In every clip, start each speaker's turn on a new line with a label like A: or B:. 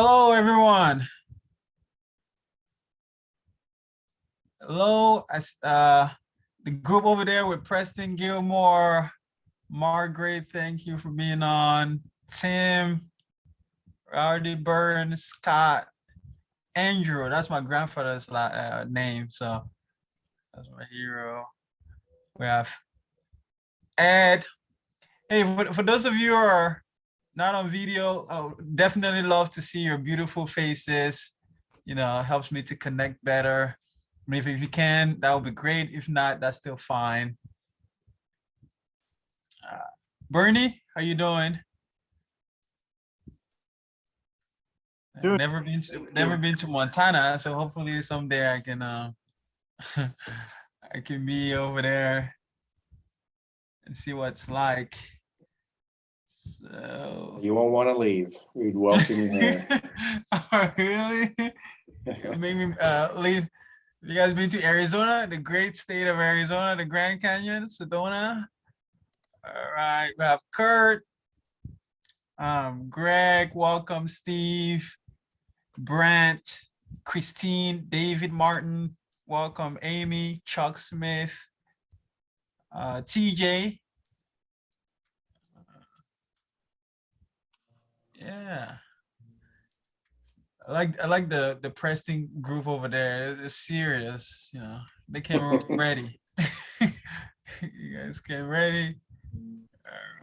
A: Hello, everyone. Hello, the group over there with Preston Gilmore, Margaret, thank you for being on. Tim, Rowdy Burns, Scott, Andrew, that's my grandfather's name, so that's my hero. We have Ed. Hey, for those of you who are not on video, I would definitely love to see your beautiful faces. You know, it helps me to connect better. I mean, if you can, that would be great. If not, that's still fine. Bernie, how you doing? Never been to Montana, so hopefully someday I can I can be over there and see what it's like. So
B: you won't want to leave. We'd welcome you here.
A: Oh, really? Make me leave. You guys been to Arizona, the great state of Arizona, the Grand Canyon, Sedona? All right, we have Kurt, Greg, welcome, Steve, Brent, Christine, David Martin, welcome, Amy, Chuck Smith, TJ. Yeah. I like the Preston group over there. It's serious, you know. They came ready. You guys came ready.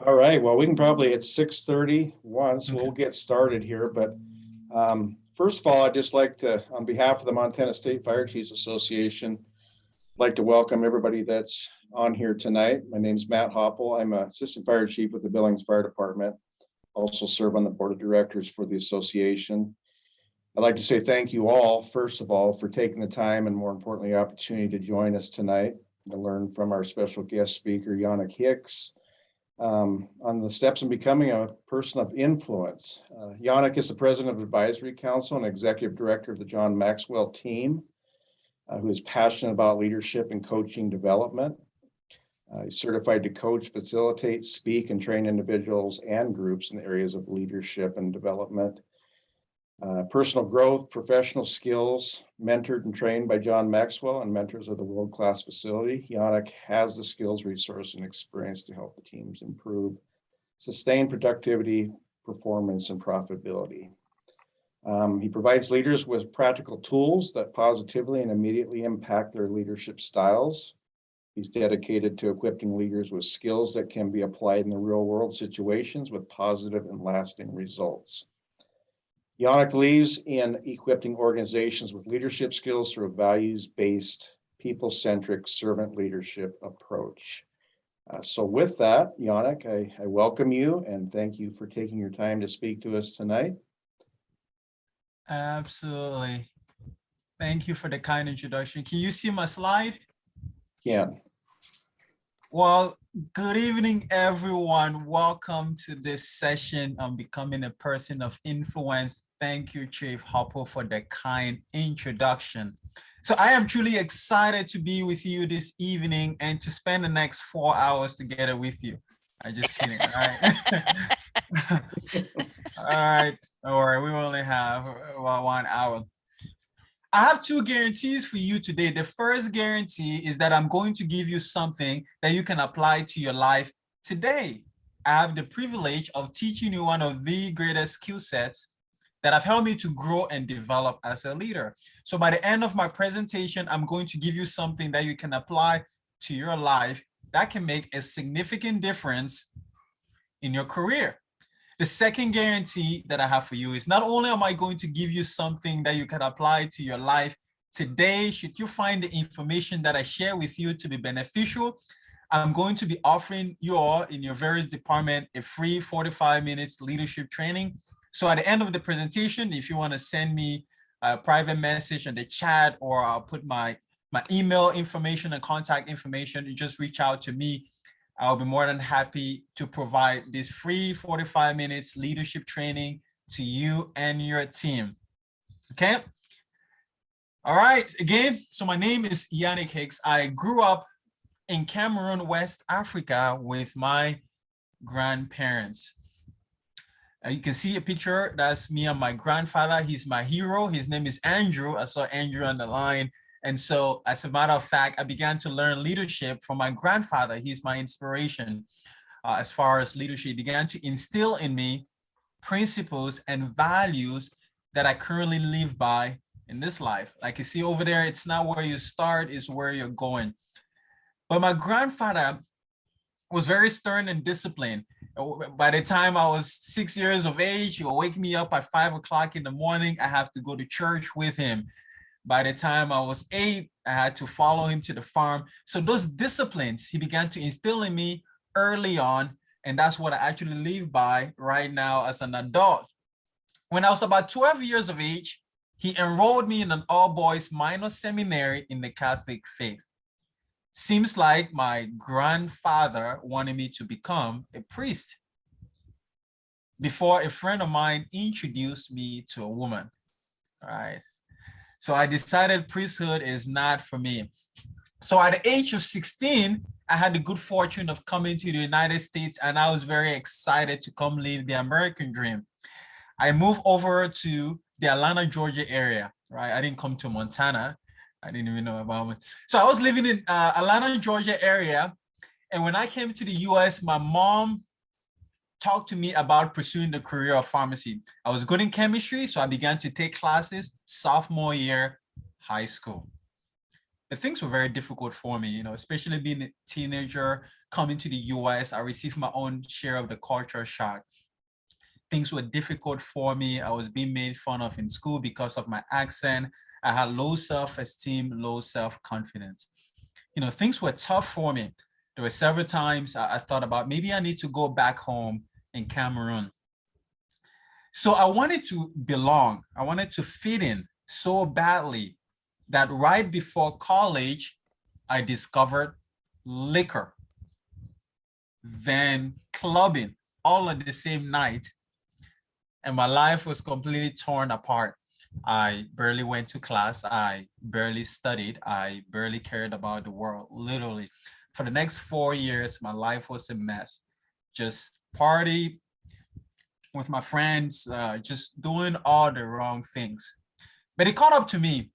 B: All right. Well, we can probably at 6:31, so we'll get started here. But first of all, I'd just like to, on behalf of the Montana State Fire Chiefs Association, like to welcome everybody that's on here tonight. My name is Matt Hoppel. I'm an assistant fire chief with the Billings Fire Department. Also serve on the board of directors for the association. I'd like to say thank you all, first of all, for taking the time and more importantly, the opportunity to join us tonight and learn from our special guest speaker, Yannick Hicks, on the steps in becoming a person of influence. Yannick is the president of the Advisory Council and executive director of the John Maxwell team, who is passionate about leadership and coaching development. He's certified to coach, facilitate, speak, and train individuals and groups in the areas of leadership and development. Personal growth, professional skills, mentored and trained by John Maxwell and mentors of the world-class facility. Yannick has the skills, resource, and experience to help the teams improve, sustain productivity, performance, and profitability. He provides leaders with practical tools that positively and immediately impact their leadership styles. He's dedicated to equipping leaders with skills that can be applied in the real-world situations with positive and lasting results. Yannick believes in equipping organizations with leadership skills through a values-based, people-centric servant leadership approach. So with that, Yannick, I welcome you and thank you for taking your time to speak to us tonight.
A: Absolutely. Thank you for the kind introduction. Can you see my slide?
B: Yeah.
A: Well, good evening, everyone. Welcome to this session on becoming a person of influence. Thank you, Chief Hoppel, for the kind introduction. So I am truly excited to be with you this evening and to spend the next 4 hours together with you. I'm just kidding, all right? All right, don't worry, we only have about 1 hour. I have two guarantees for you today. The first guarantee is that I'm going to give you something that you can apply to your life today. I have the privilege of teaching you one of the greatest skill sets that have helped me to grow and develop as a leader. So by the end of my presentation, I'm going to give you something that you can apply to your life that can make a significant difference in your career. The second guarantee that I have for you is not only am I going to give you something that you can apply to your life today, should you find the information that I share with you to be beneficial, I'm going to be offering you all in your various department a free 45 minutes leadership training. So at the end of the presentation, if you want to send me a private message in the chat, or I'll put my email information and contact information, you just reach out to me. I'll be more than happy to provide this free 45 minutes leadership training to you and your team. Okay. All right. Again, so my name is Yannick Hicks. I grew up in Cameroon, West Africa with my grandparents. You can see a picture. That's me and my grandfather. He's my hero. His name is Andrew. I saw Andrew on the line. And so, as a matter of fact, I began to learn leadership from my grandfather. He's my inspiration as far as leadership. He began to instill in me principles and values that I currently live by in this life. Like you see over there, it's not where you start, it's where you're going. But my grandfather was very stern and disciplined. By the time I was 6 years of age, he would wake me up at 5 o'clock in the morning. I have to go to church with him. By the time I was 8, I had to follow him to the farm. So those disciplines he began to instill in me early on, and that's what I actually live by right now as an adult. When I was about 12 years of age, he enrolled me in an all-boys minor seminary in the Catholic faith. Seems like my grandfather wanted me to become a priest before a friend of mine introduced me to a woman. All right. So I decided priesthood is not for me. So at the age of 16, I had the good fortune of coming to the United States, and I was very excited to come live the American dream. I moved over to the Atlanta, Georgia area, right? I didn't come to Montana. I didn't even know about it. So I was living in Atlanta, Georgia area. And when I came to the US, my mom talked to me about pursuing the career of pharmacy. I was good in chemistry, so I began to take classes sophomore year, high school. But things were very difficult for me, especially being a teenager, coming to the US. I received my own share of the culture shock. Things were difficult for me. I was being made fun of in school because of my accent. I had low self-esteem, low self-confidence. Things were tough for me. There were several times I thought about maybe I need to go back home in Cameroon. So I wanted to belong. I wanted to fit in so badly that right before college, I discovered liquor, then clubbing, all on the same night. And my life was completely torn apart. I barely went to class. I barely studied. I barely cared about the world, literally. For the next 4 years, my life was a mess. Just party with my friends, just doing all the wrong things. But it caught up to me.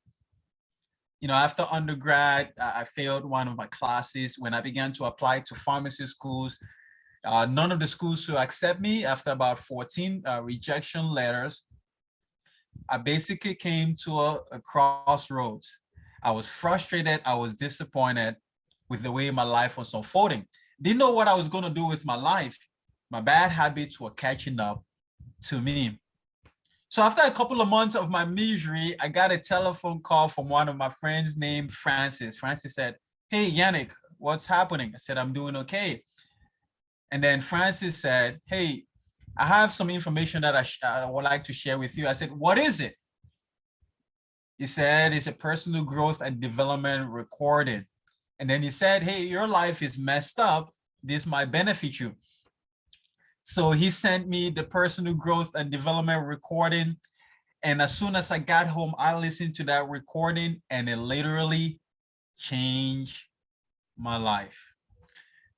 A: After undergrad, I failed one of my classes. When I began to apply to pharmacy schools, none of the schools would accept me. After about 14 rejection letters, I basically came to a crossroads. I was frustrated. I was disappointed with the way my life was unfolding. Didn't know what I was going to do with my life. My bad habits were catching up to me. So after a couple of months of my misery, I got a telephone call from one of my friends named Francis. Francis said, "Hey, Yannick, what's happening?" I said, "I'm doing okay." And then Francis said, "Hey, I have some information that I would like to share with you." I said, "What is it?" He said, "It's a personal growth and development recording." And then he said, "Hey, your life is messed up. This might benefit you." So he sent me the personal growth and development recording. And as soon as I got home, I listened to that recording, and it literally changed my life.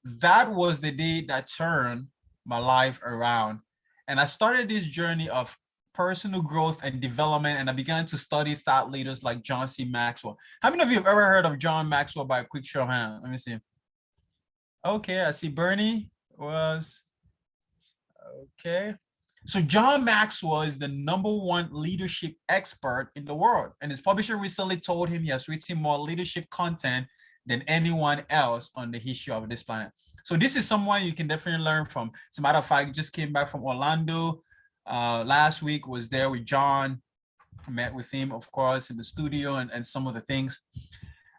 A: That was the day that turned my life around. And I started this journey of personal growth and development, and I began to study thought leaders like John C. Maxwell. How many of you have ever heard of John Maxwell by a quick show of hands? Let me see. Okay, I see Bernie was, okay. So John Maxwell is the #1 leadership expert in the world, and his publisher recently told him he has written more leadership content than anyone else on the history of this planet. So this is someone you can definitely learn from. As a matter of fact, I just came back from Orlando. Last week was there with John. I met with him, of course, in the studio and some of the things.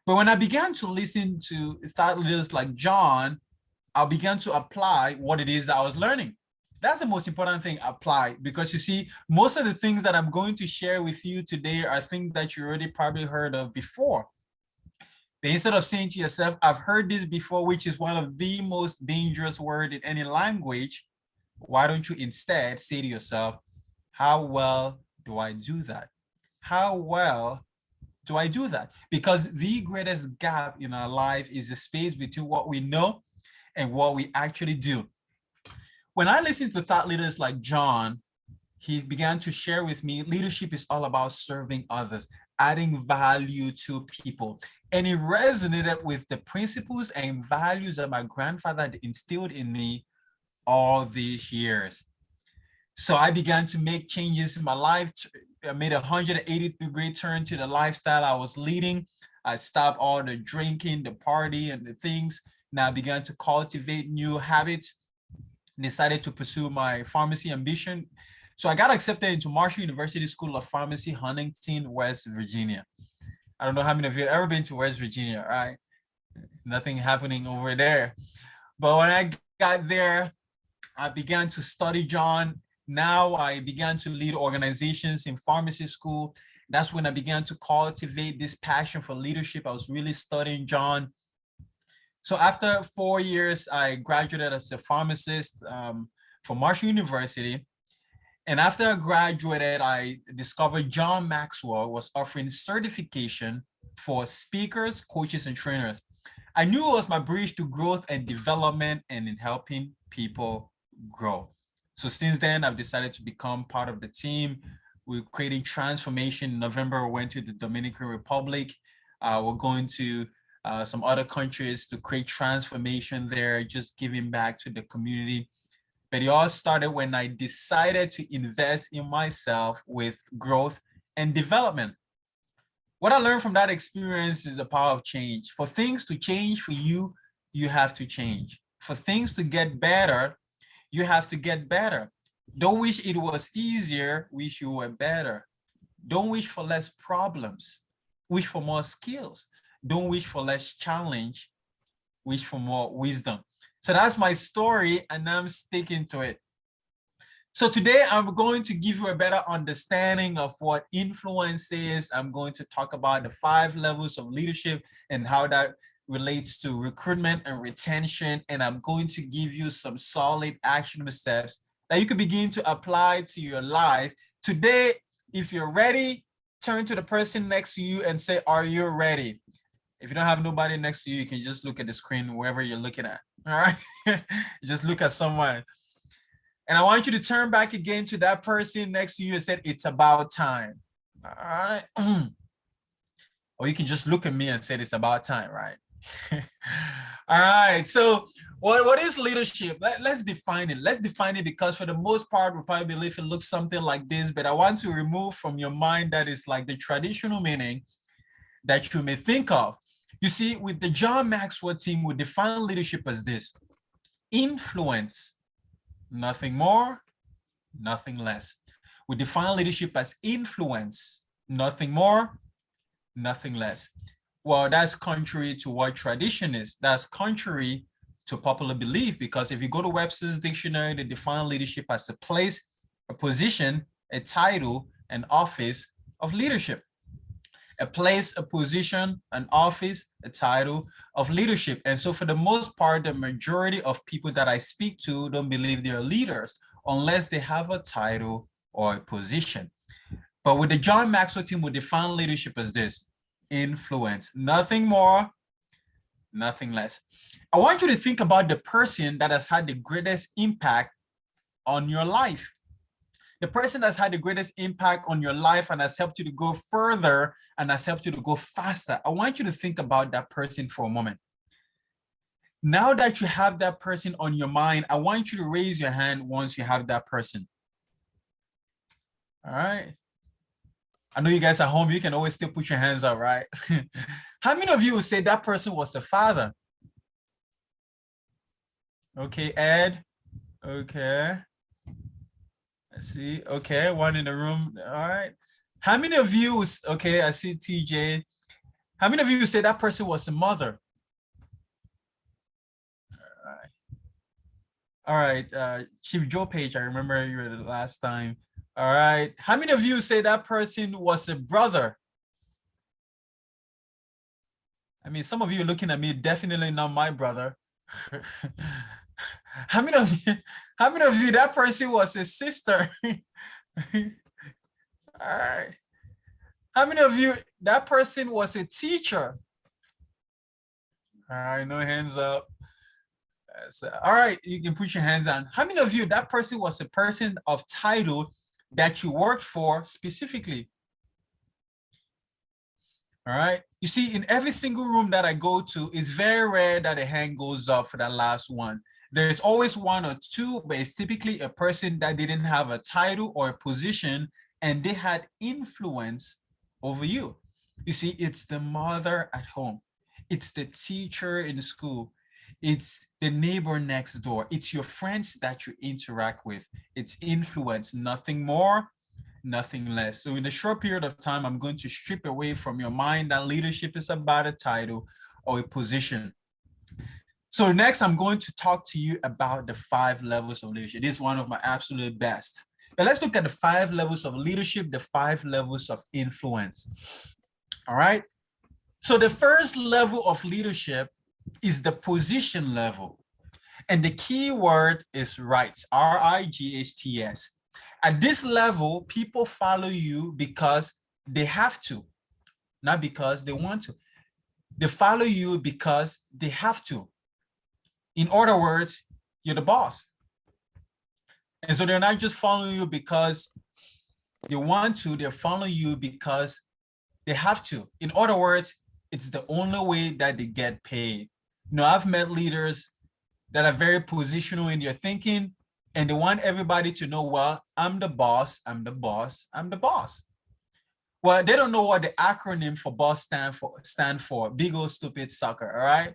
A: But when I began to listen to thought leaders like John, I began to apply what it is that I was learning. That's the most important thing, apply, because you see, most of the things that I'm going to share with you today are things that you already probably heard of before. But instead of saying to yourself, "I've heard this before," which is one of the most dangerous words in any language, why don't you instead say to yourself, "How well do I do that? How well do I do that?" Because the greatest gap in our life is the space between what we know and what we actually do. When I listen to thought leaders like John, he began to share with me, leadership is all about serving others, adding value to people. And it resonated with the principles and values that my grandfather had instilled in me all these years. So I began to make changes in my life. I made a 180-degree turn to the lifestyle I was leading. I stopped all the drinking, the party, and the things. Now I began to cultivate new habits, decided to pursue my pharmacy ambition. So I got accepted into Marshall University School of Pharmacy, Huntington, West Virginia. I don't know how many of you have ever been to West Virginia, right? Nothing happening over there. But when I got there, I began to study John. Now I began to lead organizations in pharmacy school. That's when I began to cultivate this passion for leadership. I was really studying John. So after 4 years, I graduated as a pharmacist from Marshall University. And after I graduated, I discovered John Maxwell was offering certification for speakers, coaches, and trainers. I knew it was my bridge to growth and development and in helping people grow. So since then, I've decided to become part of the team. We're creating transformation. In November, we went to the Dominican Republic. We're going to some other countries to create transformation there, just giving back to the community. But it all started when I decided to invest in myself with growth and development. What I learned from that experience is the power of change. For things to change for you, you have to change. For things to get better, you have to get better. Don't wish it was easier, wish you were better. Don't wish for less problems, wish for more skills. Don't wish for less challenge, wish for more wisdom. So that's my story, and I'm sticking to it. So today I'm going to give you a better understanding of what influence is. I'm going to talk about the 5 levels of leadership and how that relates to recruitment and retention. And I'm going to give you some solid actionable steps that you can begin to apply to your life. Today, if you're ready, turn to the person next to you and say, are you ready? If you don't have nobody next to you, you can just look at the screen wherever you're looking at. All right. Just look at someone. And I want you to turn back again to that person next to you and say, it's about time. All right. Or you can just look at me and say, it's about time, right? All right. So what is leadership? Let's define it. Let's define it because for the most part, we probably believe it looks something like this, but I want to remove from your mind that is like the traditional meaning that you may think of. You see, with the John Maxwell team, we define leadership as this: influence, nothing more, nothing less. We define leadership as influence, nothing more, nothing less. Well, that's contrary to what tradition is. That's contrary to popular belief, because if you go to Webster's dictionary, they define leadership as a place, a position, a title, an office of leadership. A place, a position, an office, a title of leadership. And so for the most part, the majority of people that I speak to don't believe they're leaders unless they have a title or a position. But with the John Maxwell team, we define leadership as this: influence, nothing more, nothing less. I want you to think about the person that has had the greatest impact on your life. The person that's had the greatest impact on your life and has helped you to go further and has helped you to go faster. I want you to think about that person for a moment. Now that you have that person on your mind, I want you to raise your hand once you have that person. All right. I know you guys at home, you can always still put your hands up, right? How many of you would say that person was the father? Okay, Ed. Okay. Let's see. Okay, one in the room. All right. How many of you, okay, I see TJ. How many of you say that person was a mother? All right. Chief Joe Page, I remember you were the last time. All right. How many of you say that person was a brother? I mean, some of you are looking at me, definitely not my brother. How many of you, that person was a sister? All right. How many of you, that person was a teacher? All right, no hands up. All right, you can put your hands on. How many of you, that person was a person of title that you worked for specifically. All right. You see, in every single room that I go to, it's very rare that a hand goes up for that last one. There's always one or two, but it's typically a person that didn't have a title or a position and they had influence over you. You see, it's the mother at home. It's the teacher in school. It's the neighbor next door. It's your friends that you interact with. It's influence, nothing more, nothing less. So in a short period of time, I'm going to strip away from your mind that leadership is about a title or a position. So next, I'm going to talk to you about the 5 levels of leadership. It is one of my absolute best. But let's look at the 5 levels of leadership, the 5 levels of influence. All right. So the first level of leadership is the position level. And the key word is rights, R-I-G-H-T-S. At this level, people follow you because they have to, not because they want to. They follow you because they have to. In other words, you're the boss. And so they're not just following you because they want to, they're following you because they have to. In other words, it's the only way that they get paid. You know, I've met leaders that are very positional in their thinking, and they want everybody to know, well, I'm the boss, I'm the boss, I'm the boss. Well, they don't know what the acronym for boss stand for, big old stupid sucker, all right?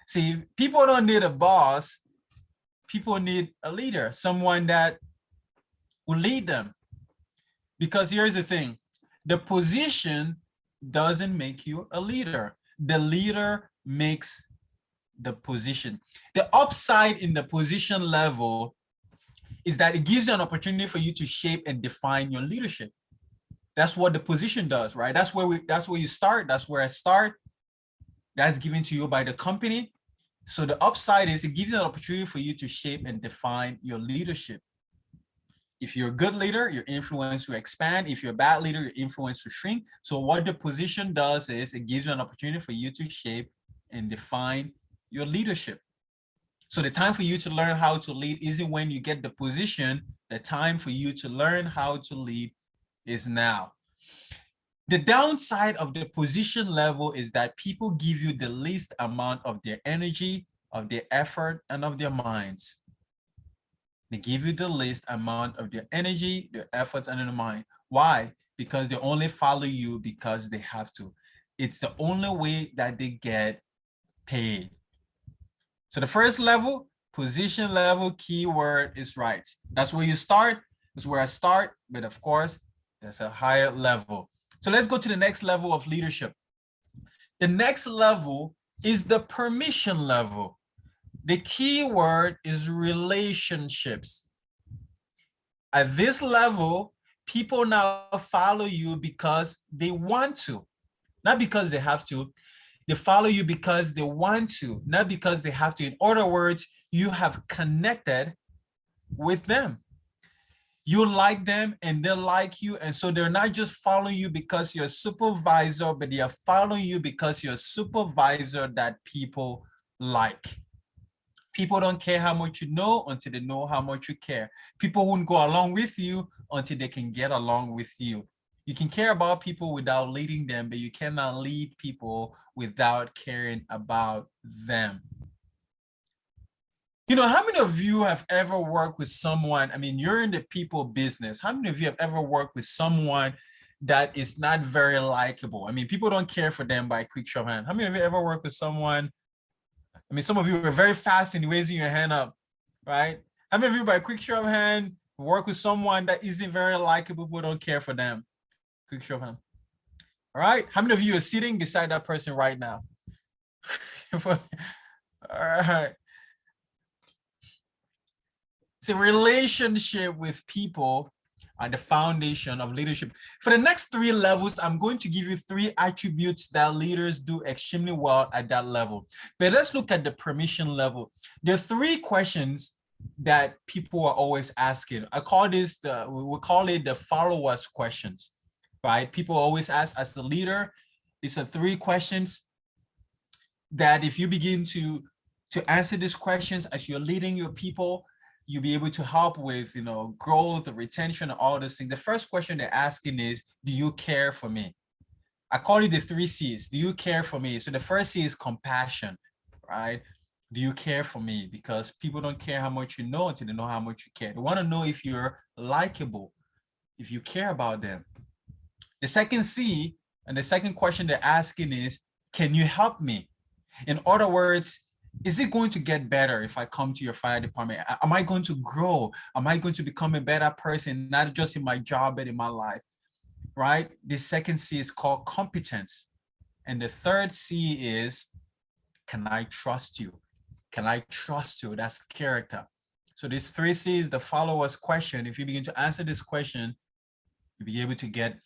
A: See, people don't need a boss, people need a leader, someone that will lead them. Because here's the thing, the position doesn't make you a leader. The leader makes the position. The upside in the position level is that it gives you an opportunity for you to shape and define your leadership. That's what the position does, right? That's where you start. That's where I start. That's given to you by the company. So the upside is it gives you an opportunity for you to shape and define your leadership. If you're a good leader, your influence will expand. If you're a bad leader, your influence will shrink. So what the position does is it gives you an opportunity for you to shape and define your leadership. So the time for you to learn how to lead isn't when you get the position. The time for you to learn how to lead is now. The downside of the position level is that people give you the least amount of their energy, of their effort, and of their minds. They give you the least amount of their energy, their efforts, and their mind. Why? Because they only follow you because they have to. It's the only way that they get paid. So the first level, position level, keyword is rights. That's where you start. That's where I start. But of course, there's a higher level. So let's go to the next level of leadership. The next level is the permission level. The key word is relationships. At this level, people now follow you because they want to, not because they have to. They follow you because they want to, not because they have to. In other words, you have connected with them. You like them and they like you. And so they're not just following you because you're a supervisor, but they are following you because you're a supervisor that people like. People don't care how much you know until they know how much you care. People won't go along with you until they can get along with you. You can care about people without leading them, but you cannot lead people without caring about them. You know, how many of you have ever worked with someone? I mean, you're in the people business. How many of you have ever worked with someone that is not very likable? I mean, people don't care for them by a quick show of hand. How many of you ever worked with someone? I mean, some of you are very fast in raising your hand up, right? How many of you by a quick show of hand work with someone that isn't very likable, people don't care for them? Quick show of hand. All right. How many of you are sitting beside that person right now? All right. So relationship with people are the foundation of leadership. For the next 3 levels, I'm going to give you 3 attributes that leaders do extremely well at that level. But let's look at the permission level. There are 3 questions that people are always asking. I call this we call it the follow-us questions, right? People always ask as a leader. These are 3 questions that if you begin to answer these questions as you're leading your people, you'll be able to help with, growth, retention, all those things. The first question they're asking is, do you care for me? I call it the 3 C's. Do you care for me? So the first C is compassion, right? Do you care for me? Because people don't care how much you know until they know how much you care. They want to know if you're likable, if you care about them. The second C and the second question they're asking is, can you help me? In other words, is it going to get better if I come to your fire department? Am I going to grow? Am I going to become a better person, not just in my job, but in my life? Right? The second C is called competence. And the third C is, can I trust you? Can I trust you? That's character. So these 3 C's, the follow-us question, if you begin to answer this question, you'll be able to get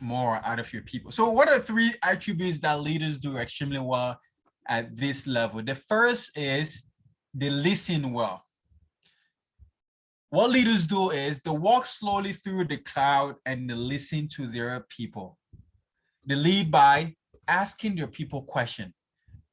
A: more out of your people. So what are 3 attributes that leaders do extremely well at this level? The first is they listen well. What leaders do is they walk slowly through the crowd and they listen to their people. They lead by asking their people questions.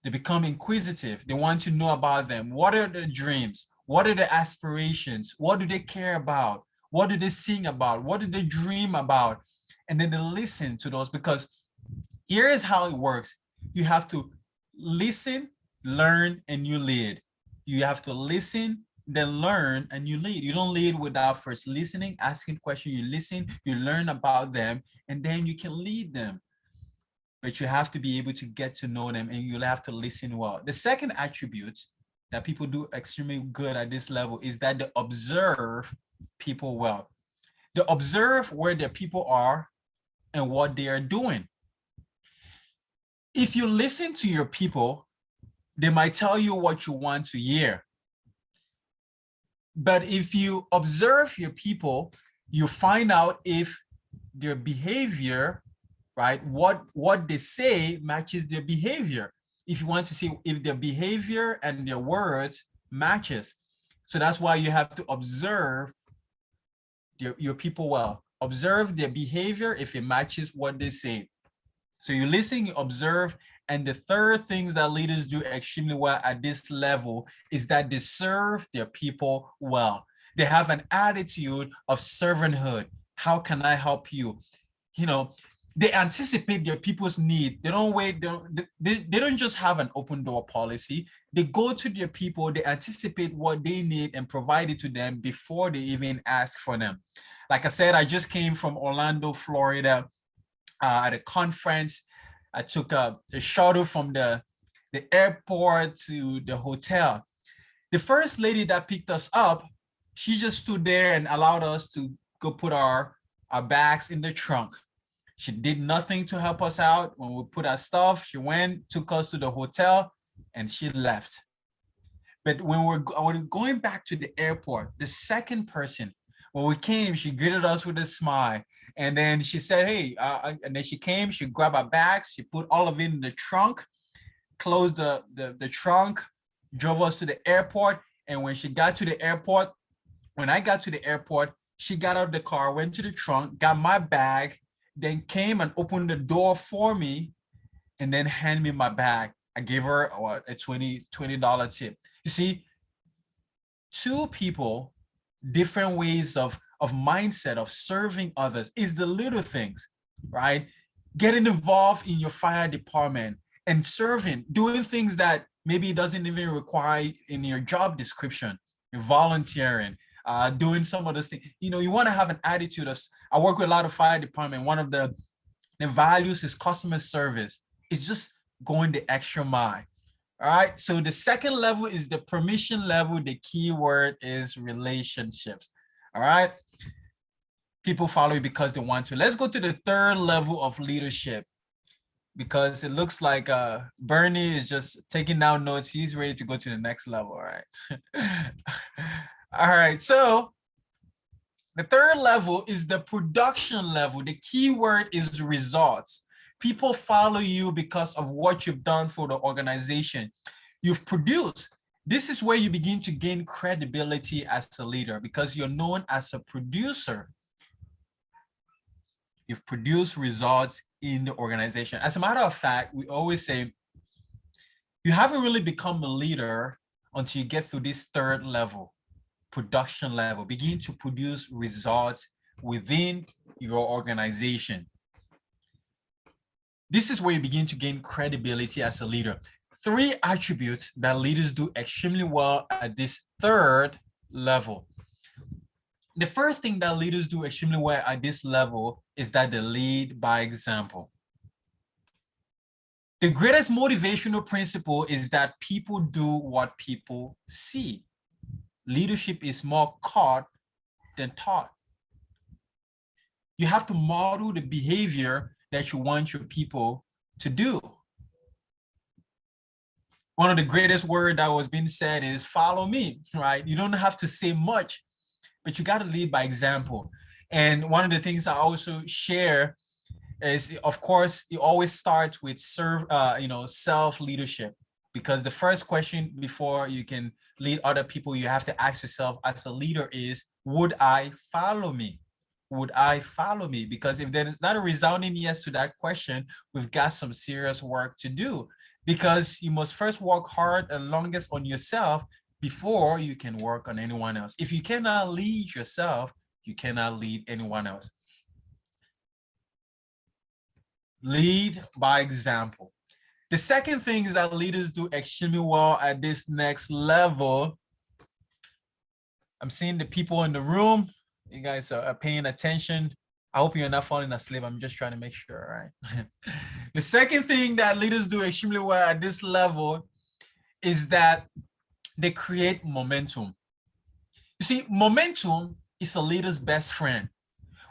A: They become inquisitive. They want to know about them. What are their dreams? What are their aspirations? What do they care about? What do they sing about? What do they dream about? And then they listen to those, because here is how it works. You have to listen, learn, and you lead. You have to listen, then learn, and you lead. You don't lead without first listening, asking questions. You listen, you learn about them, and then you can lead them. But you have to be able to get to know them, and you'll have to listen well. The second attribute that people do extremely good at this level is that they observe people well. They observe where their people are and what they are doing. If you listen to your people, they might tell you what you want to hear. But if you observe your people, you find out if their behavior, right, what they say matches their behavior. If you want to see if their behavior and their words matches. So that's why you have to observe your people well. Observe their behavior if it matches what they say. So you listen, you observe. And the third thing that leaders do extremely well at this level is that they serve their people well. They have an attitude of servanthood. How can I help you? They anticipate their people's need. They don't wait. They don't just have an open door policy. They go to their people. They anticipate what they need and provide it to them before they even ask for them. Like I said, I just came from Orlando, Florida, at a conference. I took a shuttle from the airport to the hotel. The first lady that picked us up, she just stood there and allowed us to go put our bags in the trunk. She did nothing to help us out. When we put our stuff, she went, took us to the hotel, and she left. But when we're going back to the airport, the second person, when we came, she greeted us with a smile. And then she said, hey, and then she came, she grabbed our bags, she put all of it in the trunk, closed the trunk, drove us to the airport. And when she got to the airport, when I got to the airport, she got out of the car, went to the trunk, got my bag, then came and opened the door for me, and then handed me my bag. I gave her a $20 tip. You see, 2 people, different ways of mindset of serving others is the little things, right? Getting involved in your fire department and serving, doing things that maybe it doesn't even require in your job description, volunteering, doing some of those things. You want to have an attitude of, I work with a lot of fire department. One of the values is customer service. It's just going the extra mile. All right. So the second level is the permission level. The key word is relationships. All right. People follow you because they want to. Let's go to the third level of leadership, because it looks like Bernie is just taking down notes. He's ready to go to the next level. All right. All right. So the third level is the production level. The key word is results. People follow you because of what you've done for the organization. You've produced. This is where you begin to gain credibility as a leader, because you're known as a producer. You've produced results in the organization. As a matter of fact, we always say you haven't really become a leader until you get to this third level, production level. Begin to produce results within your organization. This is where you begin to gain credibility as a leader. 3 attributes that leaders do extremely well at this 3rd level. The first thing that leaders do extremely well at this level is that they lead by example. The greatest motivational principle is that people do what people see. Leadership is more caught than taught. You have to model the behavior that you want your people to do. One of the greatest words that was being said is follow me, right? You don't have to say much, but you got to lead by example. And one of the things I also share is, of course, it always starts with self-leadership, because the first question before you can lead other people, you have to ask yourself as a leader is, would I follow me? Would I follow me? Because if there is not a resounding yes to that question, we've got some serious work to do, because you must first work hard and longest on yourself before you can work on anyone else. If you cannot lead yourself, you cannot lead anyone else. Lead by example. The second thing is that leaders do extremely well at this next level. I'm seeing the people in the room. You guys are paying attention. I hope you're not falling asleep. I'm just trying to make sure, right? The second thing that leaders do extremely well at this level is that they create momentum. You see, momentum is a leader's best friend.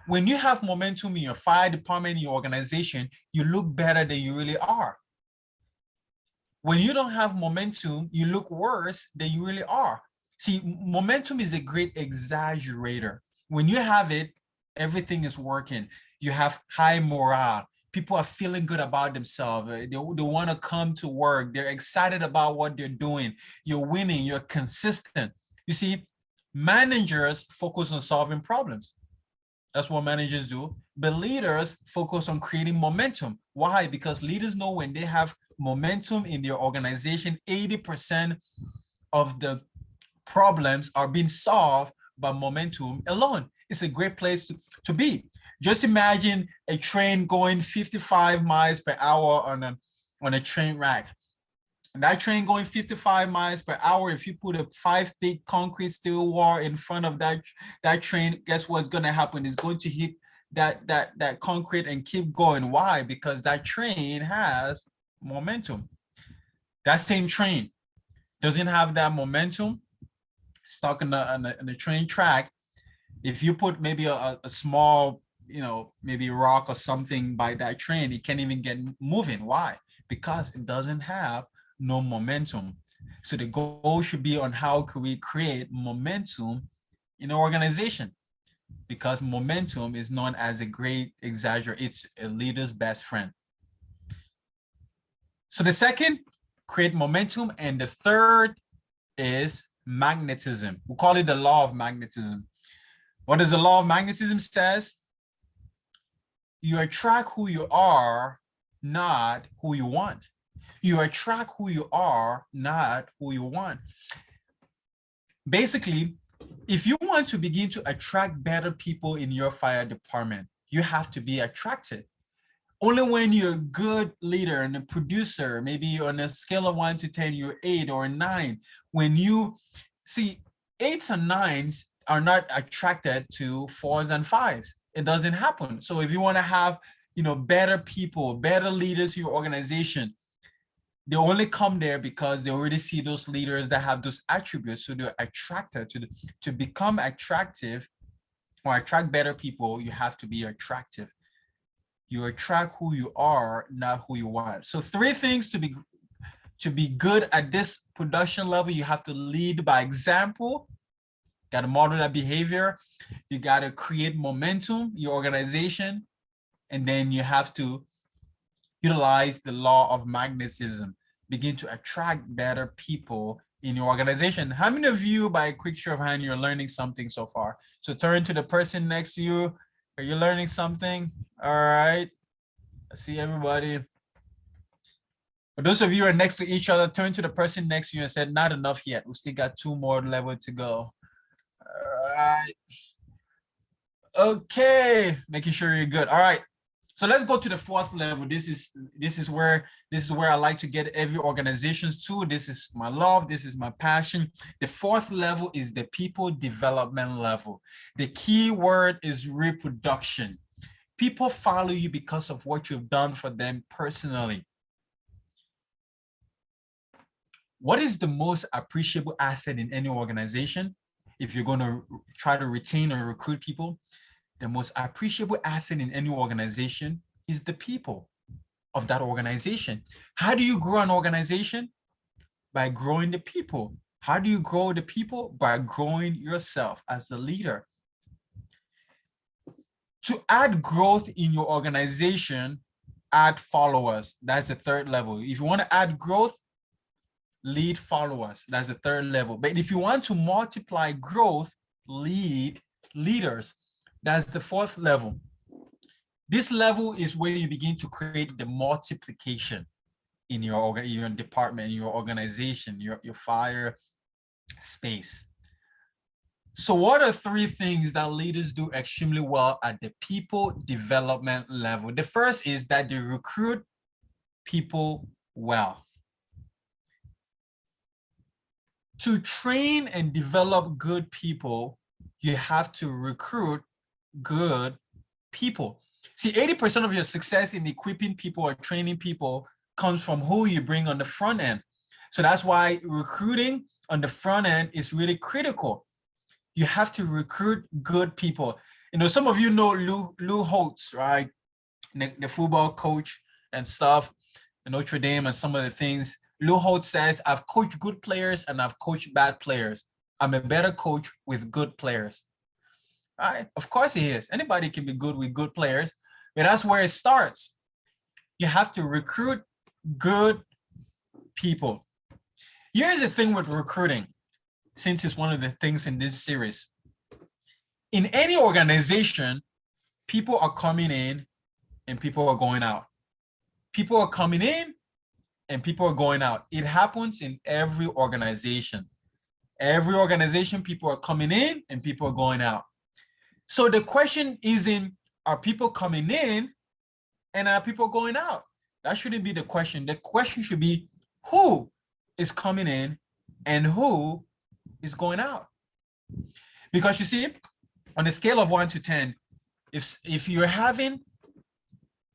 A: When you have momentum in your fire department, in your organization, you look better than you really are. When you don't have momentum, you look worse than you really are. See, momentum is a great exaggerator. When you have it, everything is working. You have high morale. People are feeling good about themselves. They want to come to work. They're excited about what they're doing. You're winning. You're consistent. You see, managers focus on solving problems. That's what managers do. But leaders focus on creating momentum. Why? Because leaders know when they have momentum in their organization, 80% of the problems are being solved by momentum alone. It's a great place to be. Just imagine a train going 55 miles per hour on a train rack. And that train going 55 miles per hour, if you put a 5 thick concrete steel wall in front of that train, guess what's going to happen? It's going to hit that concrete and keep going. Why? Because that train has momentum. That same train doesn't have that momentum, stuck on the train track. If you put maybe a small, maybe rock or something by that train, it can't even get moving. Why? Because it doesn't have no momentum. So the goal should be on how can we create momentum in an organization, because momentum is known as a great exaggerator. It's a leader's best friend. So the second, create momentum. And the third is magnetism. We call it the law of magnetism. What does the law of magnetism says? You attract who you are, not who you want. You attract who you are, not who you want. Basically, if you want to begin to attract better people in your fire department, you have to be attracted. Only when you're a good leader and a producer, maybe on a scale of 1 to 10, you're 8 or 9. When you see 8s and 9s are not attracted to 4s and 5s. It doesn't happen. So if you want to have, better people, better leaders in your organization, they only come there because they already see those leaders that have those attributes. So they're attracted to become attractive or attract better people. You have to be attractive. You attract who you are, not who you want. So 3 things to be good at this production level. You have to lead by example. Got to model that behavior. You got to create momentum, your organization, and then you have to utilize the law of magnetism. Begin to attract better people in your organization. How many of you, by a quick show of hand, you're learning something so far? So turn to the person next to you. Are you learning something? All right. I see everybody. For those of you who are next to each other, turn to the person next to you and said, not enough yet. We still got 2 more levels to go. right. Okay, making sure you're good. All right. So let's go to the fourth level. This is where I like to get every organizations to. This is my love. This is my passion. The fourth level is the people development level. The key word is reproduction. People follow you because of what you've done for them personally. What is the most appreciable asset in any organization? If you're going to try to retain or recruit people, the most appreciable asset in any organization is the people of that organization. How do you grow an organization? By growing the people. How do you grow the people? By growing yourself as a leader. To add growth in your organization, add followers. That's the third level. If you want to add growth, lead followers. That's the third level. But if you want to multiply growth, lead leaders. That's the fourth level. This level is where you begin to create the multiplication in your department, your organization, your fire space. So what are three things that leaders do extremely well at the people development level? The first is that they recruit people well. To train and develop good people, you have to recruit good people. See, 80% of your success in equipping people or training people comes from who you bring on the front end. So that's why recruiting on the front end is really critical. You have to recruit good people. You know, some of you know Lou Holtz, right? The football coach and stuff, Notre Dame and some of the things. Lou Holtz says, I've coached good players and I've coached bad players. I'm a better coach with good players. Right? Of course he is. Anybody can be good with good players, but that's where it starts. You have to recruit good people. Here's the thing with recruiting, since it's one of the things in this series. In any organization, people are coming in and people are going out. People are coming in and people are going out. It happens in every organization. Every organization, people are coming in and people are going out. So the question isn't, are people coming in and are people going out? That shouldn't be the question. The question should be, who is coming in and who is going out? Because you see, on a scale of 1 to 10, if you're having,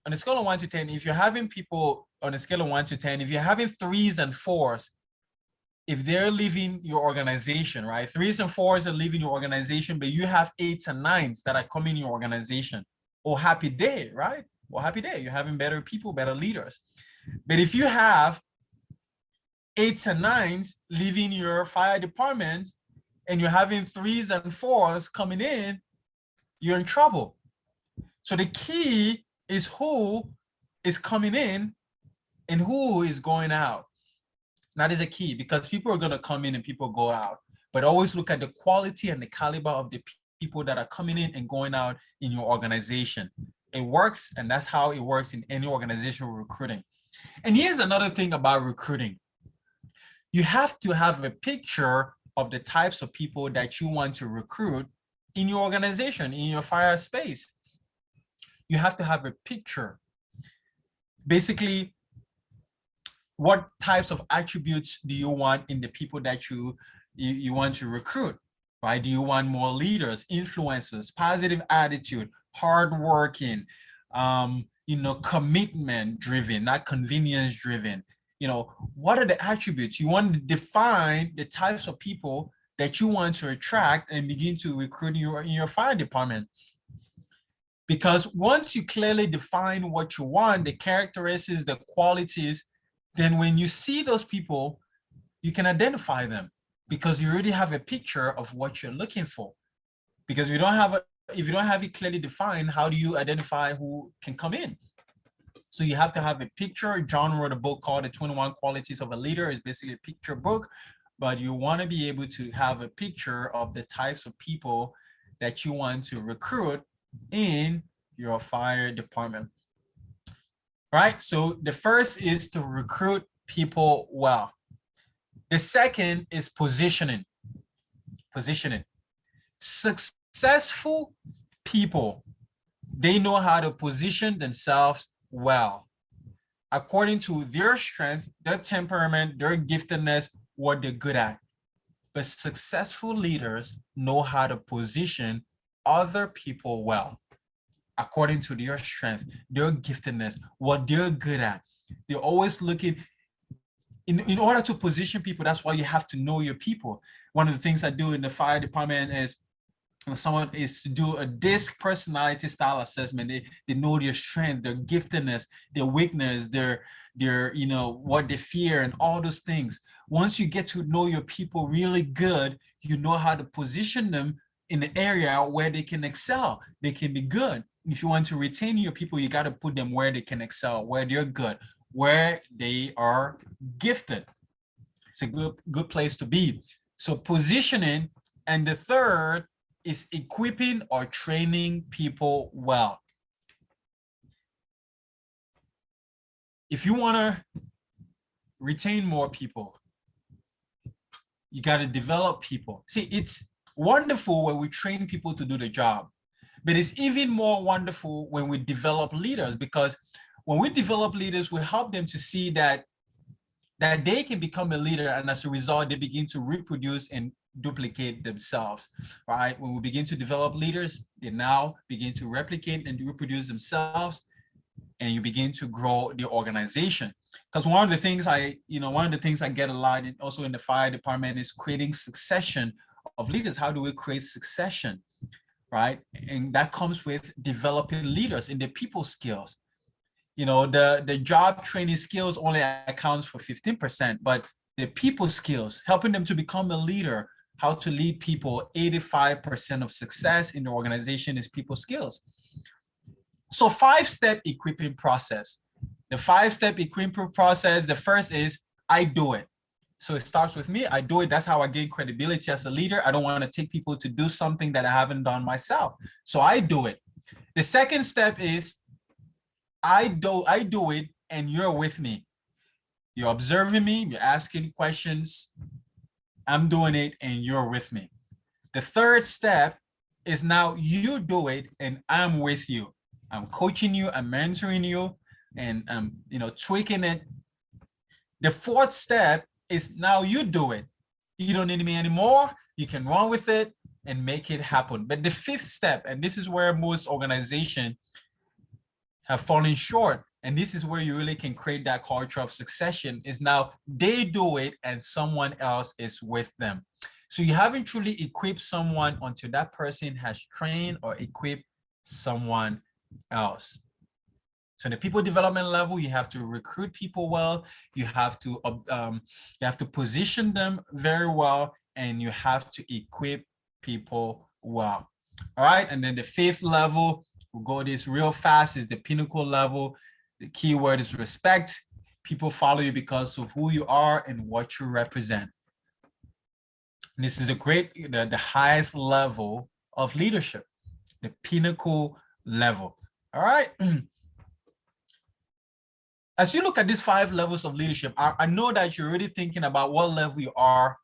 A: on a scale of 1 to 10, if you're having people on a scale of 1 to 10, if you're having 3s and 4s, if they're leaving your organization, right? 3s and 4s are leaving your organization, but you have 8s and 9s that are coming in your organization. Oh, happy day, right? Well, happy day. You're having better people, better leaders. But if you have 8s and 9s leaving your fire department and you're having 3s and 4s coming in, you're in trouble. So the key is who is coming in and who is going out. That is a key, because people are going to come in and people go out. But always look at the quality and the caliber of the people that are coming in and going out in your organization. It works, and that's how it works in any organizational recruiting. And here's another thing about recruiting. You have to have a picture of the types of people that you want to recruit in your organization, in your fire space. You have to have a picture. Basically, what types of attributes do you want in the people that you want to recruit, right? Do you want more leaders, influencers, positive attitude, hardworking, commitment driven, not convenience driven? You know, what are the attributes? You want to define the types of people that you want to attract and begin to recruit in your fire department. Because once you clearly define what you want, the characteristics, the qualities, then when you see those people, you can identify them because you already have a picture of what you're looking for. Because if you don't have it clearly defined, how do you identify who can come in? So you have to have a picture. John wrote a book called The 21 Qualities of a Leader. It's basically a picture book, but you want to be able to have a picture of the types of people that you want to recruit in your fire department. Right? So the first is to recruit people well. The second is positioning. Positioning. Success Successful people, they know how to position themselves well according to their strength, their temperament, their giftedness, what they're good at. But successful leaders know how to position other people well according to their strength, their giftedness, what they're good at. They're always looking in order to position people. That's why you have to know your people. One of the things I do in the fire department is when someone is to do a DISC personality style assessment, they know their strength, their giftedness, their weakness, their what they fear and all those things. Once you get to know your people really good, you know how to position them in the area where they can excel, they can be good. If you want to retain your people, you got to put them where they can excel, where they're good, where they are gifted. It's a good place to be. So positioning. And the third is equipping or training people well. If you want to retain more people, you got to develop people. See, it's wonderful when we train people to do the job, but it's even more wonderful when we develop leaders, because when we develop leaders, we help them to see that they can become a leader, and as a result, they begin to reproduce and duplicate themselves, right? When we begin to develop leaders, they now begin to replicate and reproduce themselves, and you begin to grow the organization. Because one of the things I get a lot, and also in the fire department, is creating succession of leaders. How do we create succession, right? And that comes with developing leaders in the people skills. The job training skills only accounts for 15%, but the people skills, helping them to become a leader, how to lead people, 85% of success in the organization is people skills. So 5-step equipping process. The 5-step equipping process, the first is I do it. So it starts with me, I do it. That's how I gain credibility as a leader. I don't want to take people to do something that I haven't done myself. So I do it. The second step is I do it and you're with me. You're observing me, you're asking questions, I'm doing it and you're with me. The third step is now you do it and I'm with you. I'm coaching you, I'm mentoring you, and I'm tweaking it. The fourth step is now you do it. You don't need me anymore. You can run with it and make it happen. But the fifth step, and this is where most organizations have fallen short, and this is where you really can create that culture of succession, is now they do it and someone else is with them. So you haven't truly equipped someone until that person has trained or equipped someone else. So in the people development level, you have to recruit people well, you have to position them very well, and you have to equip people well. All right, and then the fifth level, we'll go this real fast, is the pinnacle level. The key word is respect. People follow you because of who you are and what you represent. And this is the highest level of leadership, the pinnacle level. All right. As you look at these 5 levels of leadership, I know that you're already thinking about what level you are.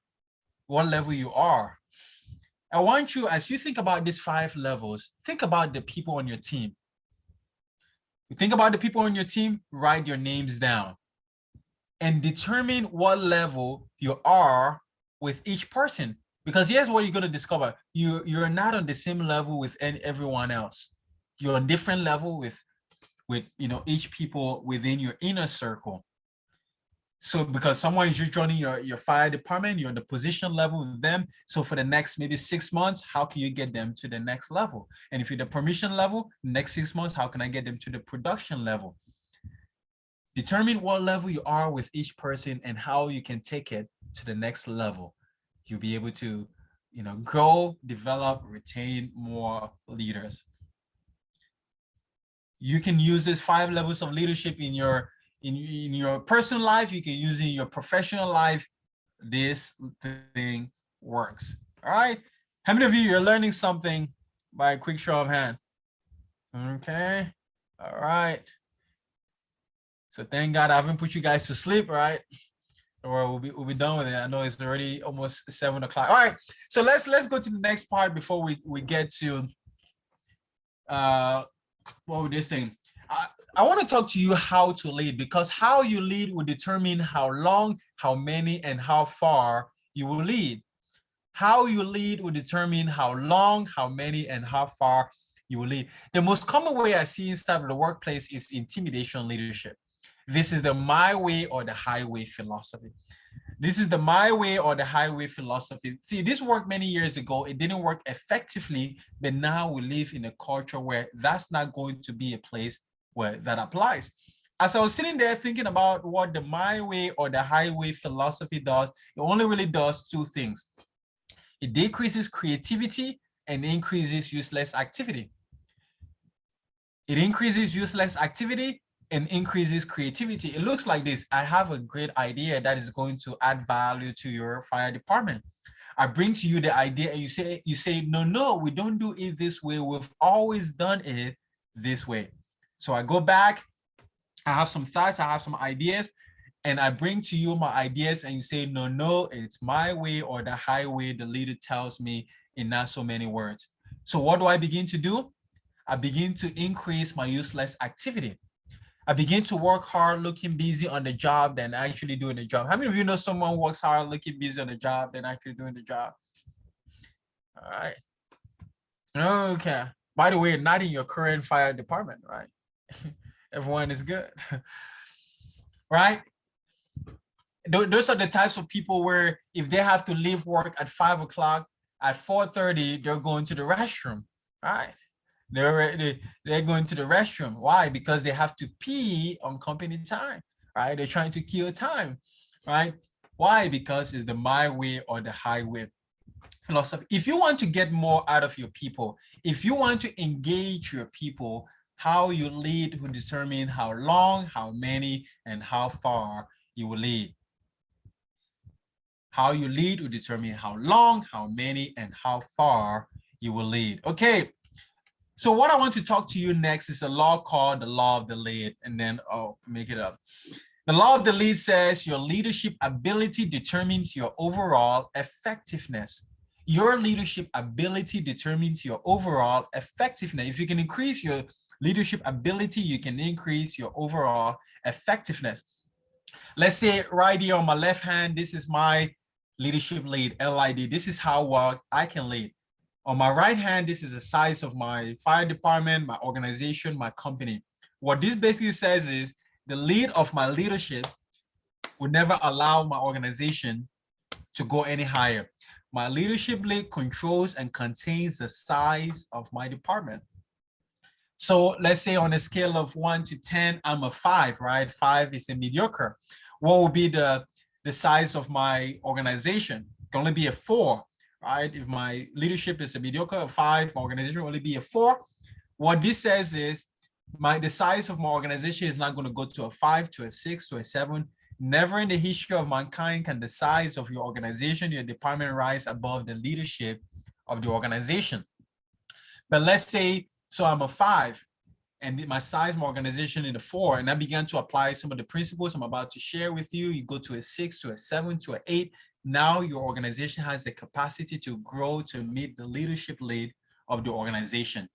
A: I want you, as you think about these 5 levels, think about the people on your team. You think about the people on your team, write your names down and determine what level you are with each person. Because here's what you're going to discover. You're not on the same level with everyone else. You're on different level with each people within your inner circle. So because someone is just joining your fire department, you're on the position level with them. So for the next maybe 6 months, how can you get them to the next level? And if you're the permission level, next 6 months, how can I get them to the production level? Determine what level you are with each person and how you can take it to the next level. You'll be able to, grow, develop, retain more leaders. You can use these 5 levels of leadership in your personal life. You can use it in your professional life. This thing works. All right. How many of you are learning something by a quick show of hand? Okay. All right. So thank God I haven't put you guys to sleep, right? Or we'll be done with it. I know it's already almost 7 o'clock. All right, so let's go to the next part before we get to what would this thing? I want to talk to you how to lead, because how you lead will determine how long, how many, and how far you will lead. How you lead will determine how long, how many, and how far you will lead. The most common way I see inside of the workplace is intimidation leadership. This is the my way or the highway philosophy. This is the my way or the highway philosophy. See, this worked many years ago. It didn't work effectively, but now we live in a culture where that's not going to be a place where that applies. As I was sitting there thinking about what the my way or the highway philosophy does, it only really does two things. It decreases creativity and increases useless activity. It increases useless activity and increases creativity. It looks like this. I have a great idea that is going to add value to your fire department. I bring to you the idea and you say, no, we don't do it this way. We've always done it this way. So I go back, I have some thoughts, I have some ideas, and I bring to you my ideas and you say, no, it's my way or the highway, the leader tells me in not so many words. So what do I begin to do? I begin to increase my useless activity. I begin to work hard, looking busy on the job than actually doing the job. How many of you know someone works hard, looking busy on the job than actually doing the job? All right. Okay. By the way, not in your current fire department, right? Everyone is good, right? Those are the types of people where if they have to leave work at 5 o'clock, at 4:30, they're going to the restroom, right? They're going to the restroom. Why? Because they have to pee on company time, right? They're trying to kill time, right? Why? Because it's the my way or the highway philosophy. If you want to get more out of your people, if you want to engage your people, how you lead will determine how long, how many, and how far you will lead. How you lead will determine how long, how many, and how far you will lead. Okay. So what I want to talk to you next is a law called the law of the lead, and then I'll make it up. The law of the lead says your leadership ability determines your overall effectiveness. Your leadership ability determines your overall effectiveness. If you can increase your leadership ability, you can increase your overall effectiveness. Let's say right here on my left hand, this is my leadership lead, LID. This is how well I can lead. On my right hand, this is the size of my fire department, my organization, my company. What this basically says is the lead of my leadership would never allow my organization to go any higher. My leadership lead controls and contains the size of my department. So let's say on a scale of 1 to 10, I'm a 5, right? 5 is a mediocre. What would be the size of my organization? It can only be a 4, right? If my leadership is a mediocre, a 5, my organization will only be a 4. What this says is the size of my organization is not going to go to a 5, to a 6, to a 7. Never in the history of mankind can the size of your organization, your department, rise above the leadership of the organization. But let's say, so I'm a 5 and my size, my organization in a 4, and I began to apply some of the principles I'm about to share with you. You go to a 6, to a 7, to an 8. Now your organization has the capacity to grow to meet the leadership lead of the organization.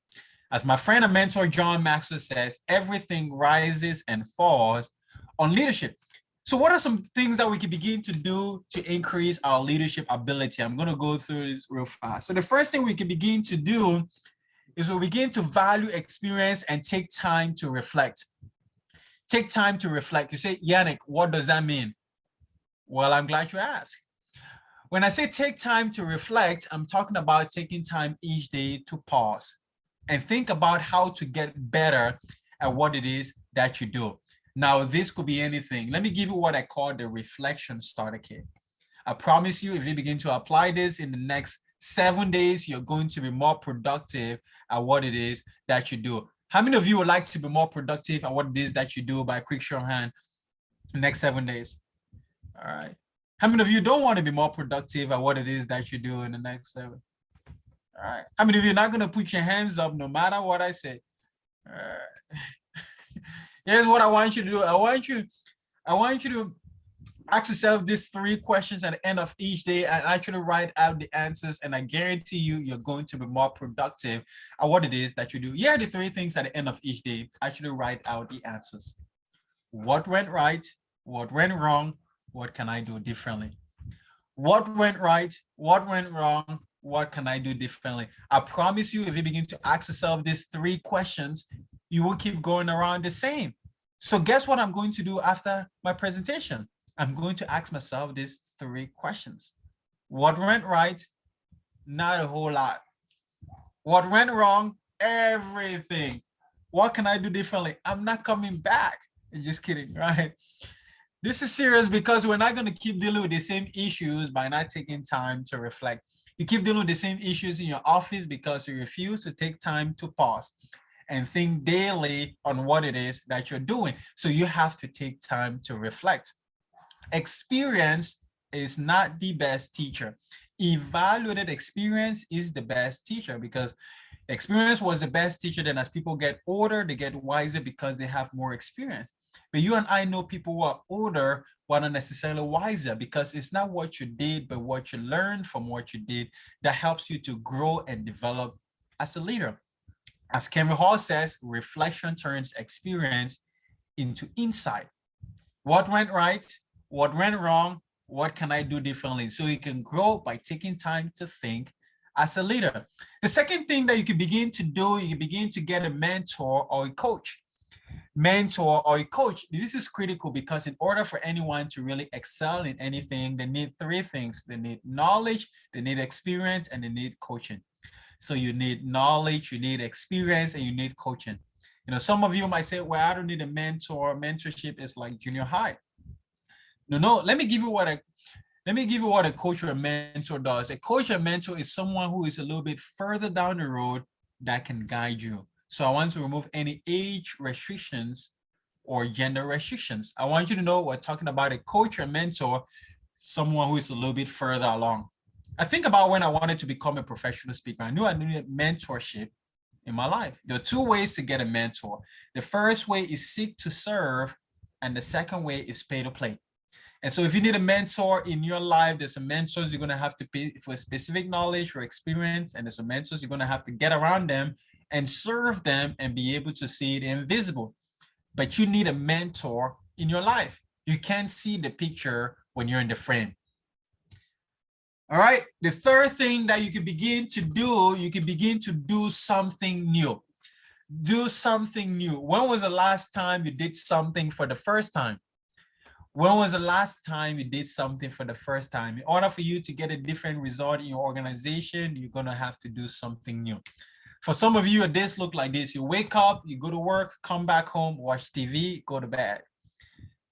A: As my friend and mentor, John Maxwell says, everything rises and falls on leadership. So what are some things that we can begin to do to increase our leadership ability? I'm going to go through this real fast. So the first thing we can begin to do is we begin to value experience and take time to reflect. Take time to reflect. You say, Yannick, what does that mean? Well, I'm glad you asked. When I say take time to reflect, I'm talking about taking time each day to pause and think about how to get better at what it is that you do. Now, this could be anything. Let me give you what I call the reflection starter kit. I promise you, if you begin to apply this in the next 7 days, you're going to be more productive at what it is that you do. How many of you would like to be more productive at what it is that you do by a quick show of hand next 7 days? All right. How many of you don't want to be more productive at what it is that you do in the next 7? All right. How many of you are not going to put your hands up no matter what I say? All right. Here's what I want you to do. I want you to Ask yourself these 3 questions at the end of each day and actually write out the answers. And I guarantee you, you're going to be more productive at what it is that you do. Here are the 3 things at the end of each day. Actually write out the answers. What went right? What went wrong? What can I do differently? What went right? What went wrong? What can I do differently? I promise you, if you begin to ask yourself these 3 questions, you will keep going around the same. So guess what I'm going to do after my presentation? I'm going to ask myself these 3 questions. What went right? Not a whole lot. What went wrong? Everything. What can I do differently? I'm not coming back. Just kidding, right? This is serious because we're not going to keep dealing with the same issues by not taking time to reflect. You keep dealing with the same issues in your office because you refuse to take time to pause and think daily on what it is that you're doing. So you have to take time to reflect. Experience is not the best teacher. Evaluated experience is the best teacher because experience was the best teacher. Then as people get older, they get wiser because they have more experience. But you and I know people who are older who are not necessarily wiser because it's not what you did, but what you learned from what you did that helps you to grow and develop as a leader. As Kevin Hall says, reflection turns experience into insight. What went right? What went wrong? What can I do differently? So you can grow by taking time to think as a leader. The second thing that you can begin to do, you can begin to get a mentor or a coach. Mentor or a coach. This is critical because in order for anyone to really excel in anything, they need 3 things. They need knowledge, they need experience, and they need coaching. So you need knowledge, you need experience, and you need coaching. You know, some of you might say, well, I don't need a mentor. Mentorship is like junior high. No, let me give you what a coach or a mentor does. A coach or mentor is someone who is a little bit further down the road that can guide you. So I want to remove any age restrictions or gender restrictions. I want you to know we're talking about a coach or mentor, someone who is a little bit further along. I think about when I wanted to become a professional speaker. I knew I needed mentorship in my life. There are 2 ways to get a mentor. The first way is seek to serve, and the second way is pay to play. And so if you need a mentor in your life, there's some mentors you're going to have to pay for specific knowledge or experience, and there's some mentors you're going to have to get around them and serve them and be able to see the invisible. But you need a mentor in your life. You can't see the picture when you're in the frame. All right. The third thing that you can begin to do, you can begin to do something new. Do something new. When was the last time you did something for the first time? When was the last time you did something for the first time? In order for you to get a different result in your organization, you're going to have to do something new. For some of you, your days look like this. You wake up, you go to work, come back home, watch TV, go to bed.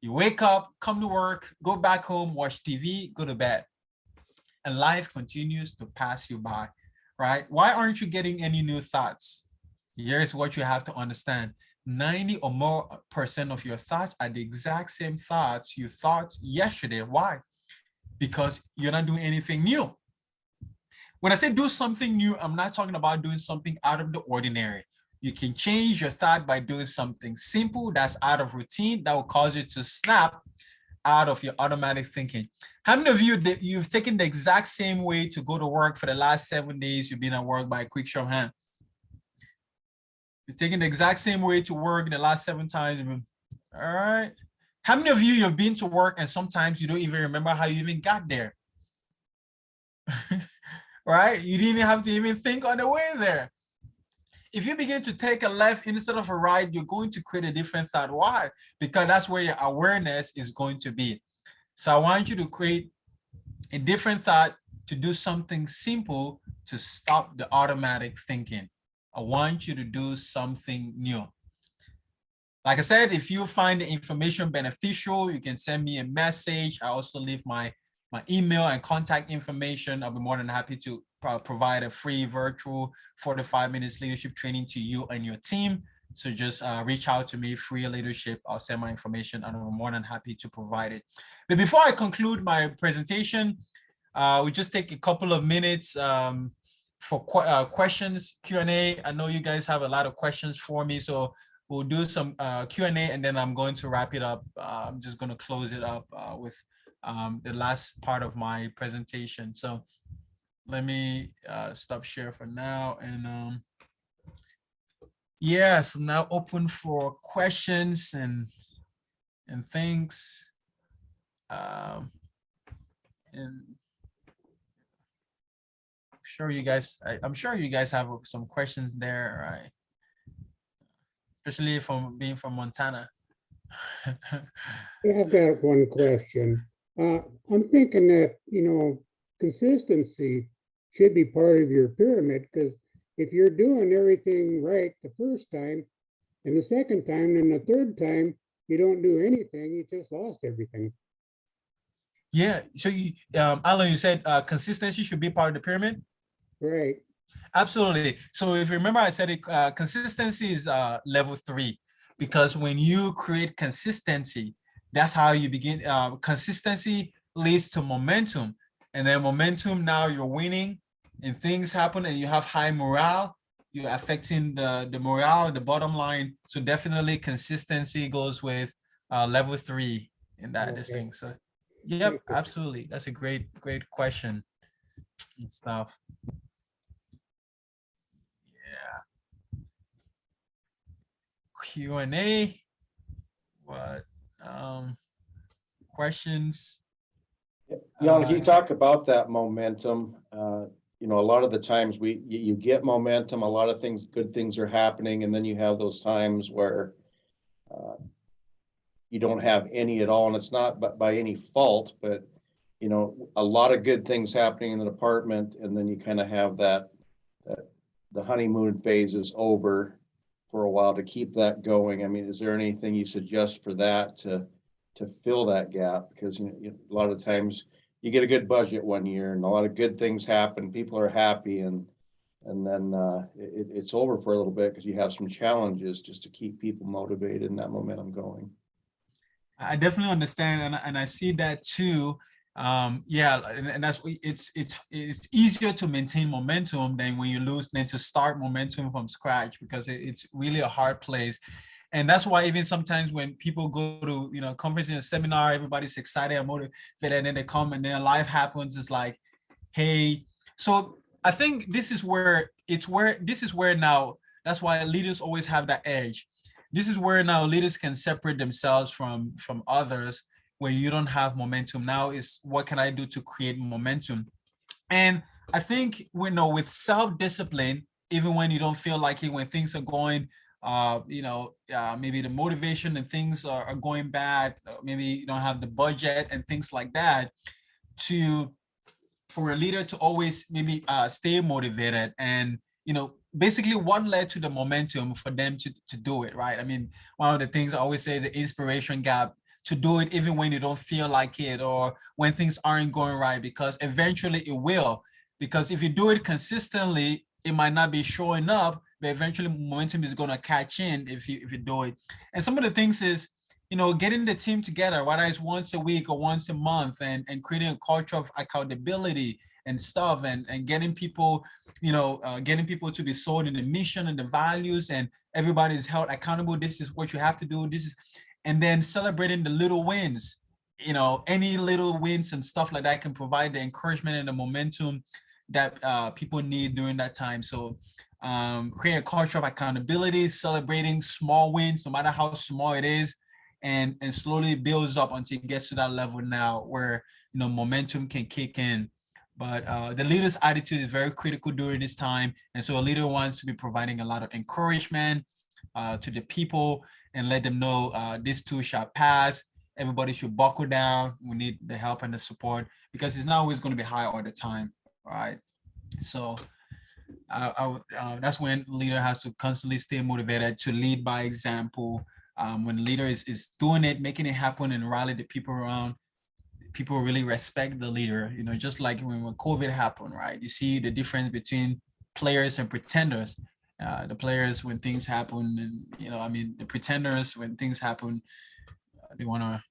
A: You wake up, come to work, go back home, watch TV, go to bed. And life continues to pass you by, right? Why aren't you getting any new thoughts? Here's what you have to understand. 90 or more % of your thoughts are the exact same thoughts you thought yesterday. Why? Because you're not doing anything new. When I say do something new, I'm not talking about doing something out of the ordinary. You can change your thought by doing something simple that's out of routine that will cause you to snap out of your automatic thinking. How many of you, you've taken the exact same way to go to work for the last 7 days you've been at work? By a quick show of hands? You're taking the exact same way to work the last 7 times. All right. How many of you have been to work and sometimes you don't even remember how you even got there? Right? You didn't even have to even think on the way there. If you begin to take a left instead of a right, you're going to create a different thought. Why? Because that's where your awareness is going to be. So I want you to create a different thought, to do something simple to stop the automatic thinking. I want you to do something new. Like I said, if you find the information beneficial, you can send me a message. I also leave my email and contact information. I'll be more than happy to provide a free virtual 45 minutes leadership training to you and your team. So just reach out to me, free leadership. I'll send my information and I'm more than happy to provide it. But before I conclude my presentation, we just take a couple of minutes for questions, Q&A. I know you guys have a lot of questions for me, so we'll do some Q&A and then I'm going to wrap it up. I'm just going to close it up with the last part of my presentation. So let me stop share for now. And yeah, so now open for questions and things. And I'm sure you guys have some questions there, right? Especially from being from Montana.
C: Yeah, I've got one question. I'm thinking that, consistency should be part of your pyramid, because if you're doing everything right the first time and the second time and the third time you don't do anything, you just lost everything.
A: Yeah. So Alan, you said consistency should be part of the pyramid.
C: Right.
A: Absolutely. So if you remember, I said it, consistency is level 3, because when you create consistency, that's how you begin. Consistency leads to momentum, and then momentum, now you're winning and things happen and you have high morale. You're affecting the morale, the bottom line. So definitely consistency goes with level 3 in that this thing. So yep, absolutely. That's a great question and stuff. Q&A. What questions?
B: Yannick, you talk about that momentum. A lot of the times you get momentum, a lot of things, good things are happening, and then you have those times where you don't have any at all, and it's not by any fault, but a lot of good things happening in the department, and then you kind of have that the honeymoon phase is over for a while to keep that going. I mean, is there anything you suggest for that to fill that gap? Because a lot of times you get a good budget one year and a lot of good things happen, people are happy, and then it's over for a little bit because you have some challenges just to keep people motivated and that momentum going.
A: I definitely understand, and I see that too. Yeah, and that's it's easier to maintain momentum than when you lose, than to start momentum from scratch, because it's really a hard place. And that's why even sometimes when people go to conference and seminar, everybody's excited and motivated, and then they come and then life happens. It's like, hey, so I think this is where now, that's why leaders always have that edge. This is where now leaders can separate themselves from others. Where you don't have momentum, now is what can I do to create momentum? And I think with self-discipline, even when you don't feel like it, when things are going maybe the motivation and things are going bad, maybe you don't have the budget and things like that, for a leader to always maybe stay motivated. And basically what led to the momentum for them to do it, right? I mean, one of the things I always say is the inspiration gap, to do it even when you don't feel like it, or when things aren't going right, because eventually it will. Because if you do it consistently, it might not be showing up, but eventually momentum is going to catch in if you do it. And some of the things is, getting the team together, whether it's once a week or once a month, and creating a culture of accountability and stuff, and getting people, getting people to be sold in the mission and the values, and everybody is held accountable. This is what you have to do. And then celebrating the little wins. Any little wins and stuff like that can provide the encouragement and the momentum that people need during that time. So create a culture of accountability, celebrating small wins, no matter how small it is, and slowly builds up until it gets to that level now where momentum can kick in. But the leader's attitude is very critical during this time, and so a leader wants to be providing a lot of encouragement to the people, and let them know this too shall pass. Everybody should buckle down. We need the help and the support, because it's not always going to be high all the time, right? So that's when leader has to constantly stay motivated to lead by example. When the leader is doing it, making it happen, and rally the people around, people really respect the leader. Just like when COVID happened, right? You see the difference between players and pretenders. The players, when things happen, and the pretenders, when things happen, they want to,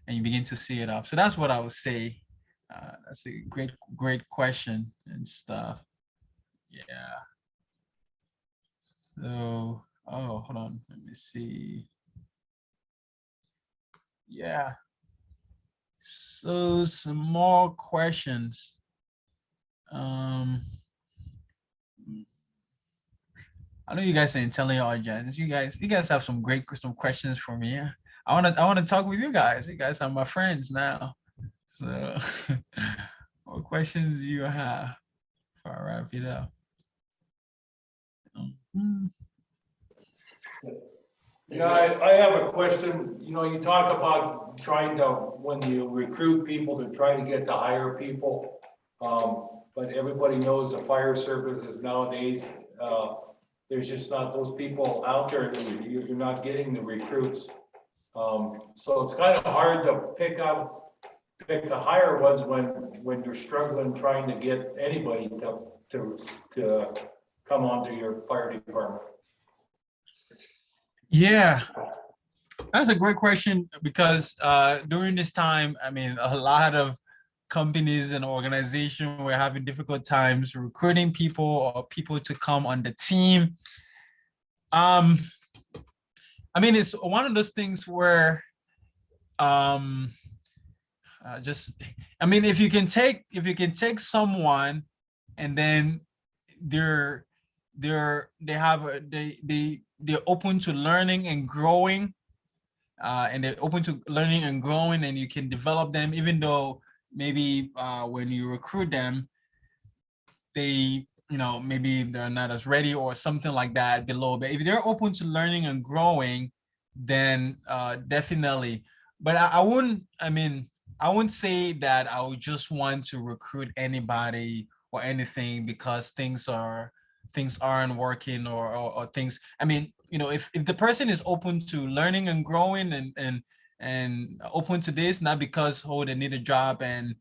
A: and you begin to see it up. So that's what I would say. That's a great question and stuff. Yeah. So, hold on, let me see. Yeah. So some more questions. I know you guys are intelligent. You guys have some questions for me. I wanna talk with you guys. You guys are my friends now. So what questions do you have before I wrap it up?
D: Yeah, I have a question. You know, you talk about trying to, when you recruit people, to try to get to hire people. But everybody knows the fire services nowadays, there's just not those people out there. You're not getting the recruits. So it's kind of hard to pick the higher ones when you're struggling trying to get anybody to come onto your fire department.
A: Yeah, that's a great question because during this time, I mean, a lot of companies and organizations were having difficult times recruiting people or people to come on the team. I mean, it's one of those things where I mean, if you can take someone and then they're open to learning and growing, and you can develop them, even though maybe when you recruit them, they, maybe they're not as ready or something like that below. But if they're open to learning and growing, then definitely. But I wouldn't say that I would just want to recruit anybody or anything because things aren't working or things. I mean, if the person is open to learning and growing and open to this, not because they need a job and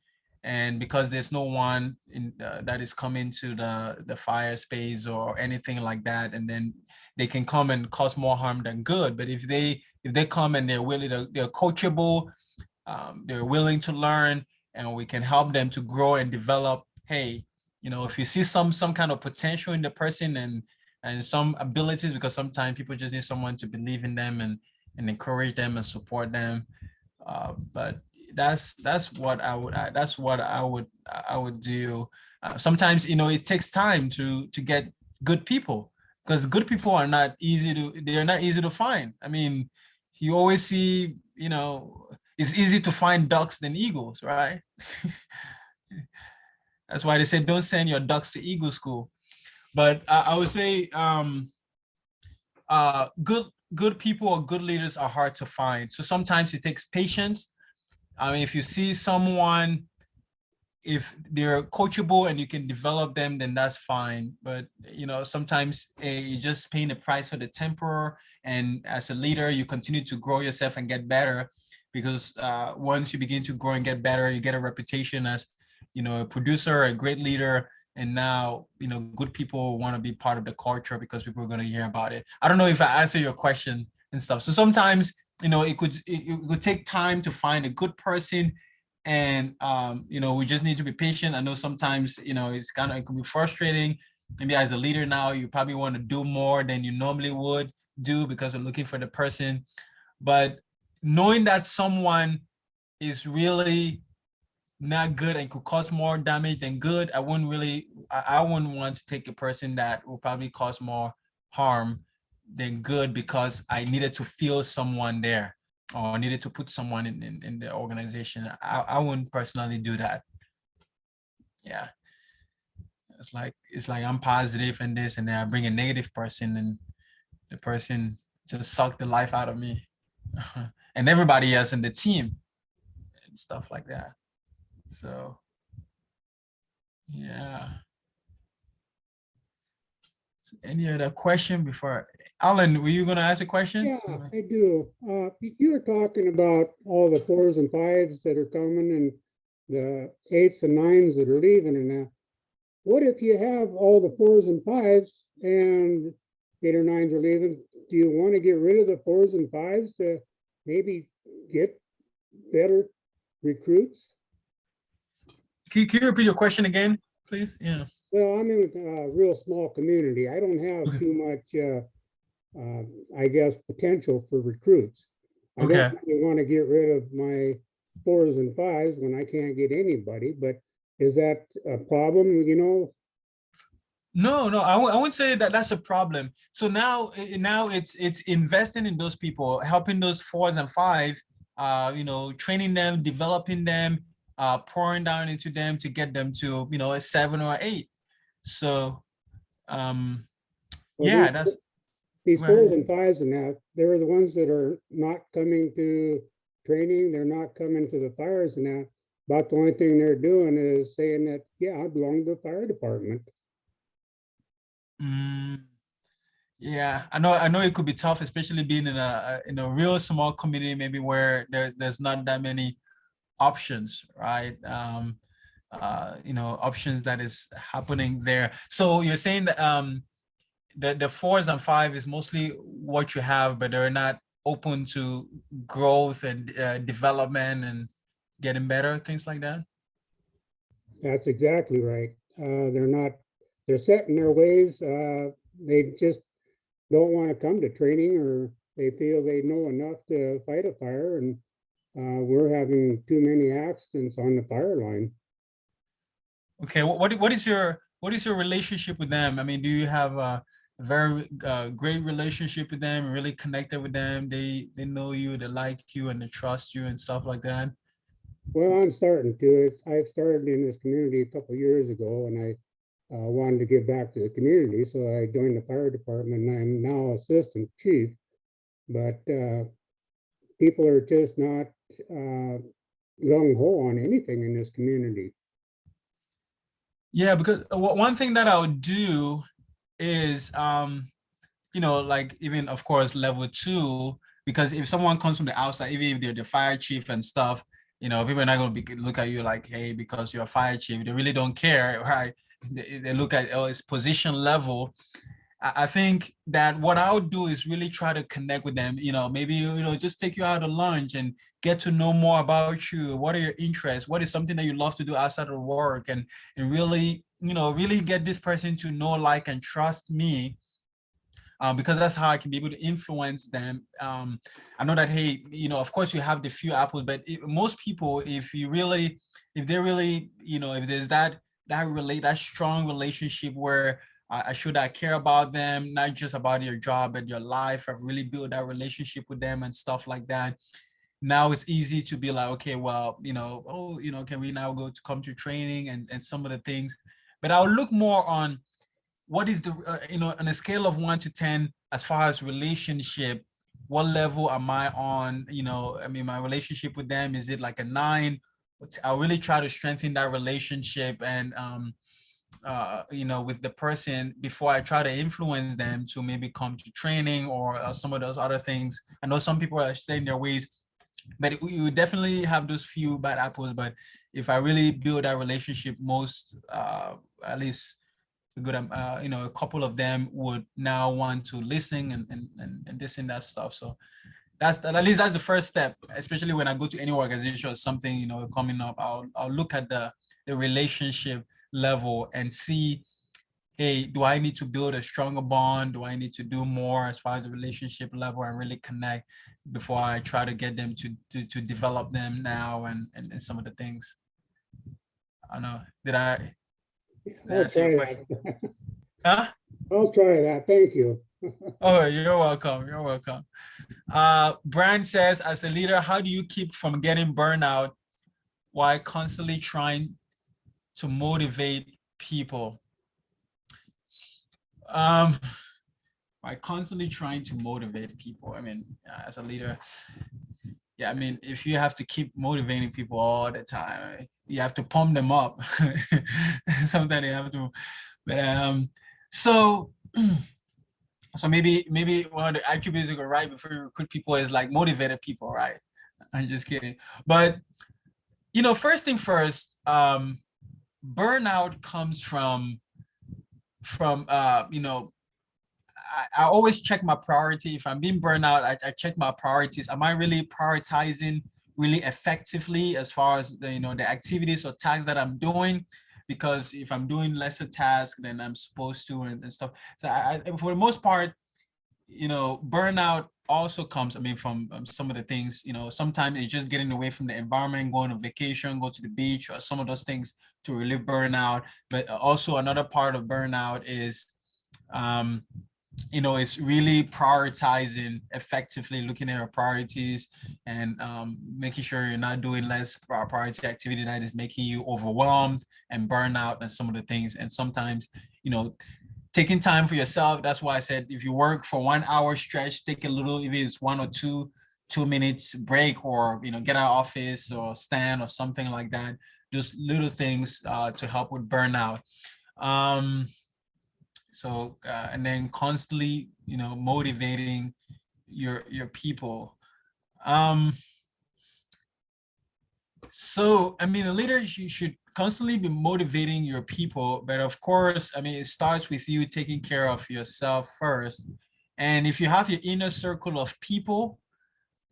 A: because there's no one that is coming to the fire space or anything like that, and then they can come and cause more harm than good. But if they come and they're willing, they're coachable, they're willing to learn, and we can help them to grow and develop. Hey, if you see some kind of potential in the person and some abilities, because sometimes people just need someone to believe in them and encourage them and support them. But that's what I would do. Sometimes it takes time to get good people, because good people are not easy to find. I mean, you always see, it's easy to find ducks than eagles, right? That's why they say don't send your ducks to eagle school. But I would say good people or good leaders are hard to find. So sometimes it takes patience. I mean, if you see someone, if they're coachable and you can develop them, then that's fine. But sometimes you're just paying the price for the temper. And as a leader, you continue to grow yourself and get better, because once you begin to grow and get better, you get a reputation as a producer, a great leader. And now, good people want to be part of the culture because people are going to hear about it. I don't know if I answer your question and stuff. So sometimes, it could take time to find a good person. And, we just need to be patient. I know sometimes, it could be frustrating. Maybe as a leader now, you probably want to do more than you normally would do because you're looking for the person. But knowing that someone is really not good and could cause more damage than good, I wouldn't want to take a person that will probably cause more harm than good because I needed to feel someone there or needed to put someone in the organization. I wouldn't personally do that. Yeah. It's like I'm positive in this, and then I bring a negative person and the person just sucked the life out of me. And everybody else in the team and stuff like that. So, yeah. Any other question before? Alan, were you going to ask a question?
C: Yeah, I do. You were talking about all the 4s and 5s that are coming and the 8s and 9s that are leaving and that. What if you have all the 4s and 5s and 8 or 9s are leaving? Do you want to get rid of the 4s and 5s to maybe get better recruits?
A: Can you repeat your question again, please? Yeah.
C: Well, I'm in a real small community. I don't have too much, I guess, potential for recruits. I don't really want to get rid of my fours and fives when I can't get anybody, but is that a problem,
A: No, I wouldn't say that that's a problem. So now it's investing in those people, helping those fours and five, training them, developing them, pouring down into them to get them to, a 7 or 8. So,
C: Well,
A: yeah, that's
C: these
A: well,
C: fours and fives and that, they're the ones that are not coming to training, they're not coming to the fires and that. About the only thing they're doing is saying that, yeah, I belong to the fire department.
A: mm, yeah, I know it could be tough, especially being in a real small community, maybe where there's not that many options, right? Options that is happening there. So you're saying that the fours and five is mostly what you have, but they're not open to growth and development and getting better, things like that.
C: That's exactly right. They're set in their ways. They just don't want to come to training, or they feel they know enough to fight a fire, and we're having too many accidents on the fire line.
A: Okay, what is your relationship with them? I mean, do you have a very great relationship with them? Really connected with them? They know you, they like you, and they trust you and stuff like that.
C: Well, I'm starting to. I started in this community a couple of years ago, and I wanted to give back to the community, so I joined the fire department, and I'm now assistant chief. But people are just not gung ho on anything in this community.
A: Yeah, because one thing that I would do is, like even of course level 2, because if someone comes from the outside, even if they're the fire chief and stuff, people are not going to look at you like, hey, because you're a fire chief. They really don't care, right? They look at, oh, it's position level. I think that what I would do is really try to connect with them, maybe, just take you out to lunch and get to know more about you. What are your interests? What is something that you love to do outside of work? And really, really get this person to know, like, and trust me, because that's how I can be able to influence them. I know that, hey, of course you have the few apples, but most people, if they really, if there's that strong relationship where I care about them, not just about your job, but your life. I've really built that relationship with them and stuff like that. Now it's easy to be like, okay, well, can we now come to training and some of the things, but I'll look more on what is the, on a scale of 1 to 10, as far as relationship, what level am I on? My relationship with them, is it like a 9? I'll really try to strengthen that relationship and, with the person before I try to influence them to maybe come to training or some of those other things. I know some people are staying their ways, but you definitely have those few bad apples. But if I really build that relationship, most, at least a good, a couple of them would now want to listen and this and that stuff. So at least that's the first step, especially when I go to any organization or something, coming up. I'll look at the relationship level and see, hey, do I need to build a stronger bond? Do I need to do more as far as the relationship level and really connect before I try to get them to develop them now and some of the things? I don't know. Did I answer your question? Huh?
C: I'll try that. Thank you.
A: Oh, you're welcome. You're welcome. Brian says, as a leader, how do you keep from getting burnout while constantly trying to motivate people? By constantly trying to motivate people. I mean, as a leader, yeah, I mean, if you have to keep motivating people all the time, you have to pump them up. Sometimes you have to, but so maybe one of the attributes you go right before you recruit people is like motivated people, right? I'm just kidding. But first thing first, burnout comes from I always check my priority. If I'm being burned out, I check my priorities. Am I really prioritizing really effectively as far as the activities or tasks that I'm doing? Because if I'm doing lesser tasks than I'm supposed to and stuff. So for the most part, burnout also comes, from some of the things, sometimes it's just getting away from the environment, going on vacation, go to the beach, or some of those things to relieve burnout. But also another part of burnout is, it's really prioritizing effectively, looking at your priorities, and making sure you're not doing less priority activity that is making you overwhelmed and burnout and some of the things. And sometimes, taking time for yourself. That's why I said, if you work for 1 hour stretch, take a little, if it's 1 or 2 minutes break, or, get out of office or stand or something like that. Just little things to help with burnout. And then constantly, motivating your people. A leader, you should constantly be motivating your people, but of course, it starts with you taking care of yourself first. And if you have your inner circle of people,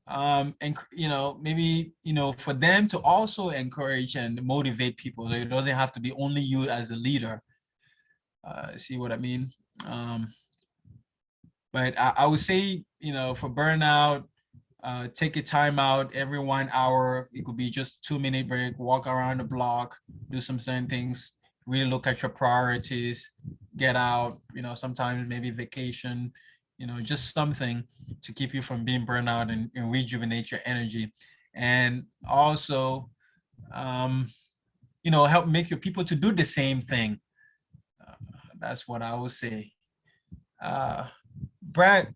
A: and maybe for them to also encourage and motivate people, so it doesn't have to be only you as a leader. See what I mean? But I would say, for burnout, take a time out every 1 hour. It could be just 2-minute break, walk around the block, do some certain things, really look at your priorities, get out, sometimes maybe vacation, just something to keep you from being burned out and rejuvenate your energy. And also, help make your people to do the same thing. That's what I would say. Brad,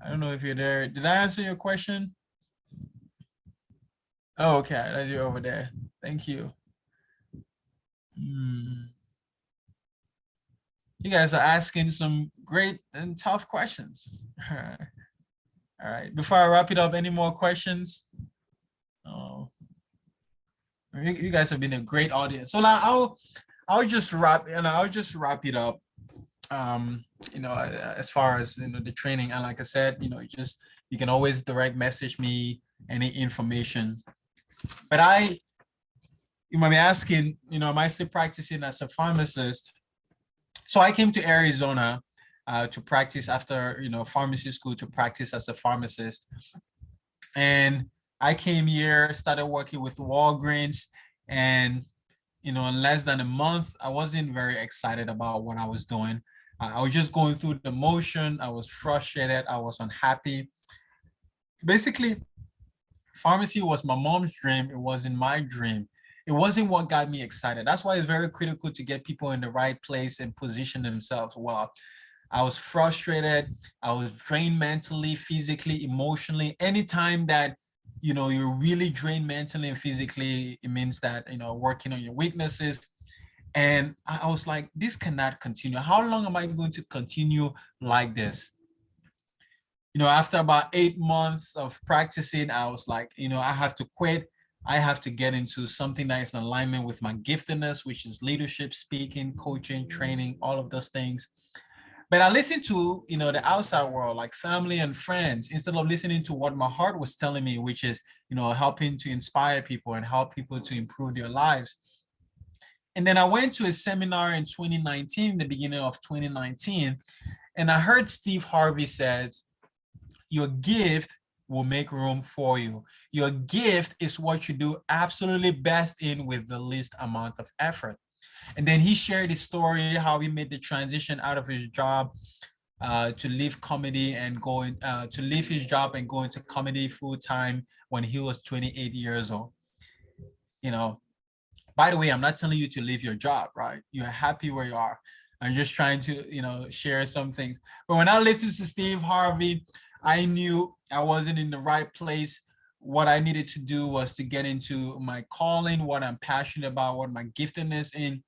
A: I don't know if you're there. Did I answer your question? Oh, okay, you're over there. Thank you. You guys are asking some great and tough questions. All right. Before I wrap it up, any more questions? Oh, you guys have been a great audience. So now I'll just wrap it up. As far as the training, and like I said, you can always direct message me any information. But you might be asking, am I still practicing as a pharmacist? So I came to Arizona to practice after pharmacy school, to practice as a pharmacist. And I came here, started working with Walgreens, and in less than a month, I wasn't very excited about what I was doing. I was just going through the motion. I was frustrated. I was unhappy. Basically, pharmacy was my mom's dream. It wasn't my dream. It wasn't what got me excited. That's why it's very critical to get people in the right place and position themselves well. I was frustrated. I was drained mentally, physically, emotionally. Anytime that you're really drained mentally and physically, it means that working on your weaknesses. And I was like, this cannot continue. How long am I going to continue like this? After about 8 months of practicing, I was like, I have to quit. I have to get into something that is in alignment with my giftedness, which is leadership, speaking, coaching, training, all of those things. But I listened to, the outside world, like family and friends, instead of listening to what my heart was telling me, which is, helping to inspire people and help people to improve their lives. And then I went to a seminar in 2019, the beginning of 2019, and I heard Steve Harvey said, your gift will make room for you. Your gift is what you do absolutely best in with the least amount of effort. And then he shared his story, how he made the transition out of his job to leave comedy and to leave his job and go into comedy full time when he was 28 years old. By the way, I'm not telling you to leave your job, right? You're happy where you are. I'm just trying to, share some things. But when I listened to Steve Harvey, I knew I wasn't in the right place. What I needed to do was to get into my calling, what I'm passionate about, what my giftedness in.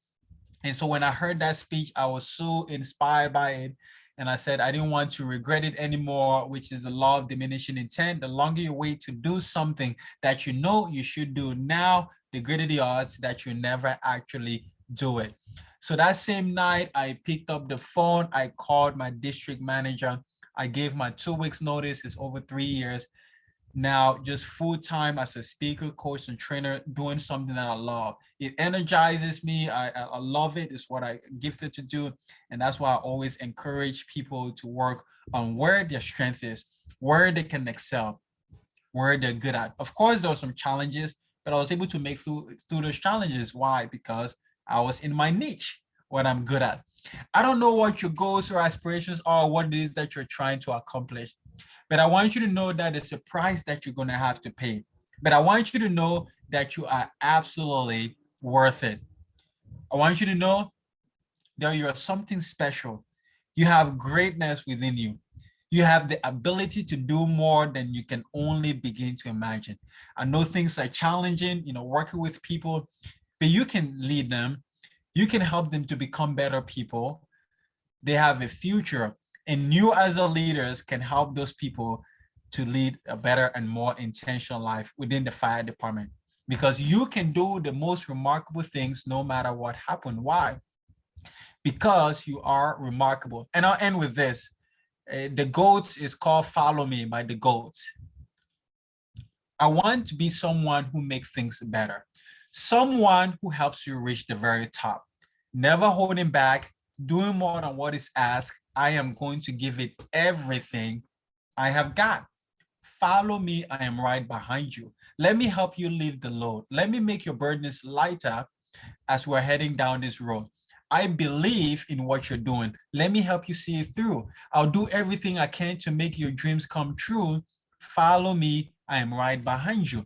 A: And so when I heard that speech, I was so inspired by it. And I said, I didn't want to regret it anymore, which is the law of diminishing intent. The longer you wait to do something that you should do now, the greater the odds that you never actually do it. So that same night, I picked up the phone. I called my district manager. I gave my 2 weeks notice. It's over 3 years. now just full-time as a speaker, coach, and trainer, doing something that I love. It energizes me. I love it. It's what I gifted to do. And that's why I always encourage people to work on where their strength is, where they can excel, where they're good at. Of course, there were some challenges, but I was able to make through those challenges. Why? Because I was in my niche, what I'm good at. I don't know what your goals or aspirations are, what it is that you're trying to accomplish, but I want you to know that it's a price that you're going to have to pay. But I want you to know that you are absolutely worth it. I want you to know that you're something special. You have greatness within you. You have the ability to do more than you can only begin to imagine. I know things are challenging, working with people, but you can lead them. You can help them to become better people. They have a future, and you as a leaders can help those people to lead a better and more intentional life within the fire department, because you can do the most remarkable things no matter what happened. Why? Because you are remarkable. And I'll end with this. The GOATs is called Follow Me by the GOATs. I want to be someone who makes things better, someone who helps you reach the very top, never holding back, doing more than what is asked. I am going to give it everything I have got. Follow me. I am right behind you. Let me help you lift the load. Let me make your burdens lighter as we're heading down this road. I believe in what you're doing. Let me help you see it through. I'll do everything I can to make your dreams come true. Follow me. I am right behind you.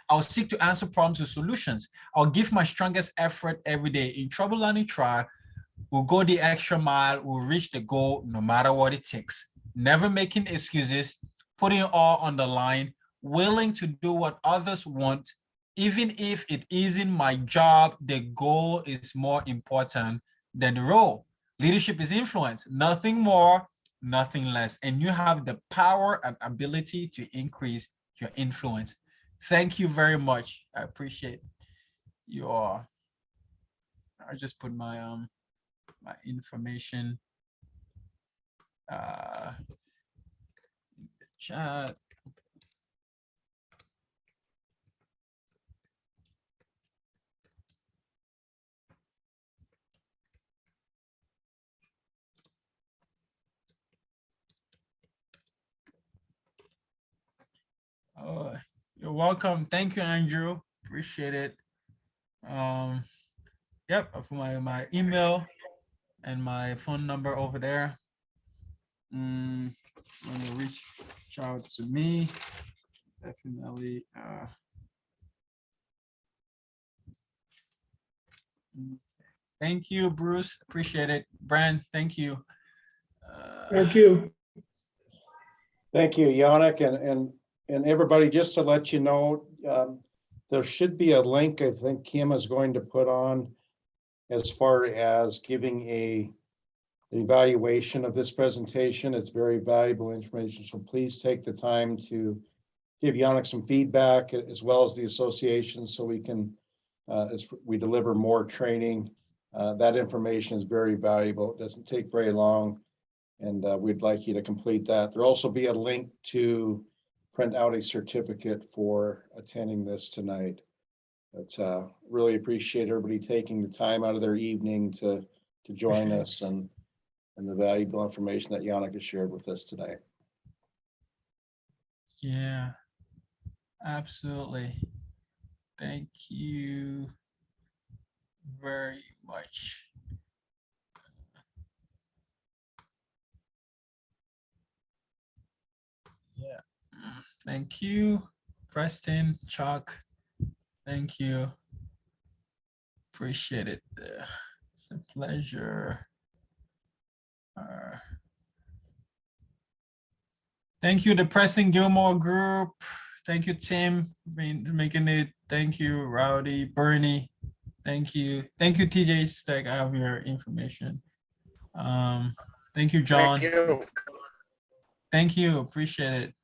A: I'll seek to answer problems with solutions. I'll give my strongest effort every day. In trouble and in trial, we'll go the extra mile. We'll reach the goal no matter what it takes. Never making excuses, putting it all on the line, willing to do what others want. Even if it isn't my job, the goal is more important than the role. Leadership is influence, nothing more, nothing less. And you have the power and ability to increase your influence. Thank you very much. I appreciate your, I just put my my information in the chat. Oh, you're welcome. Thank you, Andrew. Appreciate it. Yep, I put my email and my phone number over there. When you reach out to me, definitely. Thank you, Bruce. Appreciate it. Brand, thank you.
E: Thank you.
B: Thank you, Yannick, and everybody, just to let you know, there should be a link I think Kim is going to put on as far as giving an evaluation of this presentation. It's very valuable information, so please take the time to give Yannick some feedback as well as the association, so we can, as we deliver more training, that information is very valuable. It doesn't take very long, and we'd like you to complete that. There'll also be a link to print out a certificate for attending this tonight. But really appreciate everybody taking the time out of their evening to join us and the valuable information that Yannick has shared with us today.
A: Yeah, absolutely. Thank you very much. Yeah, thank you, Preston, Chuck. Thank you. Appreciate it. It's a pleasure. Thank you, the Preston Gilmore Group. Thank you, Tim, making it. Thank you, Rowdy, Bernie. Thank you. Thank you, TJ Stack. I have your information. Thank you, John.
F: Thank you.
A: Thank you. Appreciate it.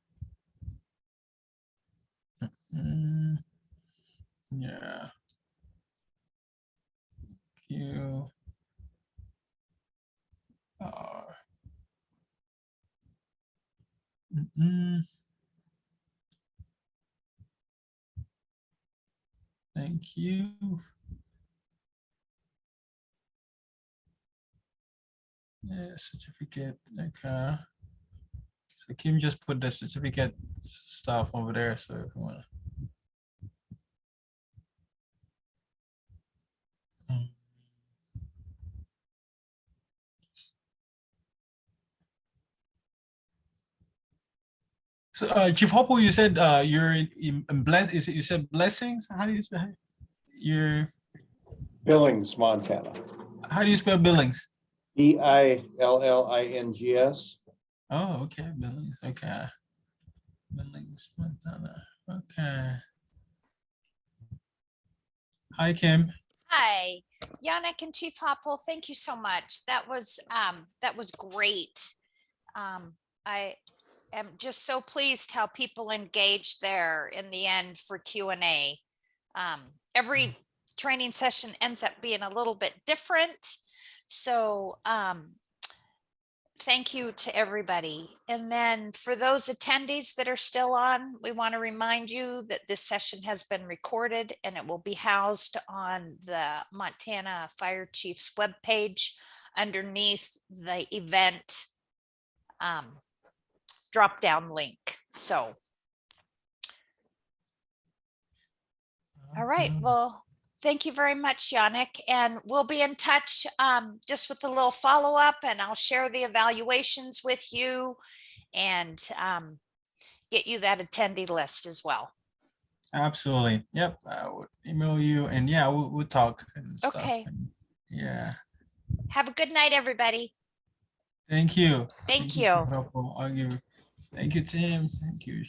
A: Yeah. You are. Thank you. Yeah, certificate. Okay. So Kim just put the certificate stuff over there. So if you want to. So Chief Hopple, you said you're in bless. Is it, you said blessings? How do you spell your?
B: Billings, Montana.
A: How do you spell Billings?
B: Billings.
A: Oh, okay, Billings. Okay, Billings, Montana. Okay. Hi, Kim.
F: Hi, Yannick and Chief Hopple, thank you so much. That was great. I am just so pleased how people engaged there in the end for Q&A. Every training session ends up being a little bit different. So thank you to everybody. And then for those attendees that are still on, we want to remind you that this session has been recorded and it will be housed on the Montana Fire Chief's webpage underneath the event drop-down link. So, all right, well, thank you very much, Yannick, and we'll be in touch just with a little follow-up, and I'll share the evaluations with you and get you that attendee list as well.
A: Absolutely. Yep. I would email you, and yeah, we'll talk. And stuff.
F: Okay.
A: And yeah.
F: Have a good night, everybody.
A: Thank you.
F: Thank you.
A: I'll give. Thank you, Tim. Thank you.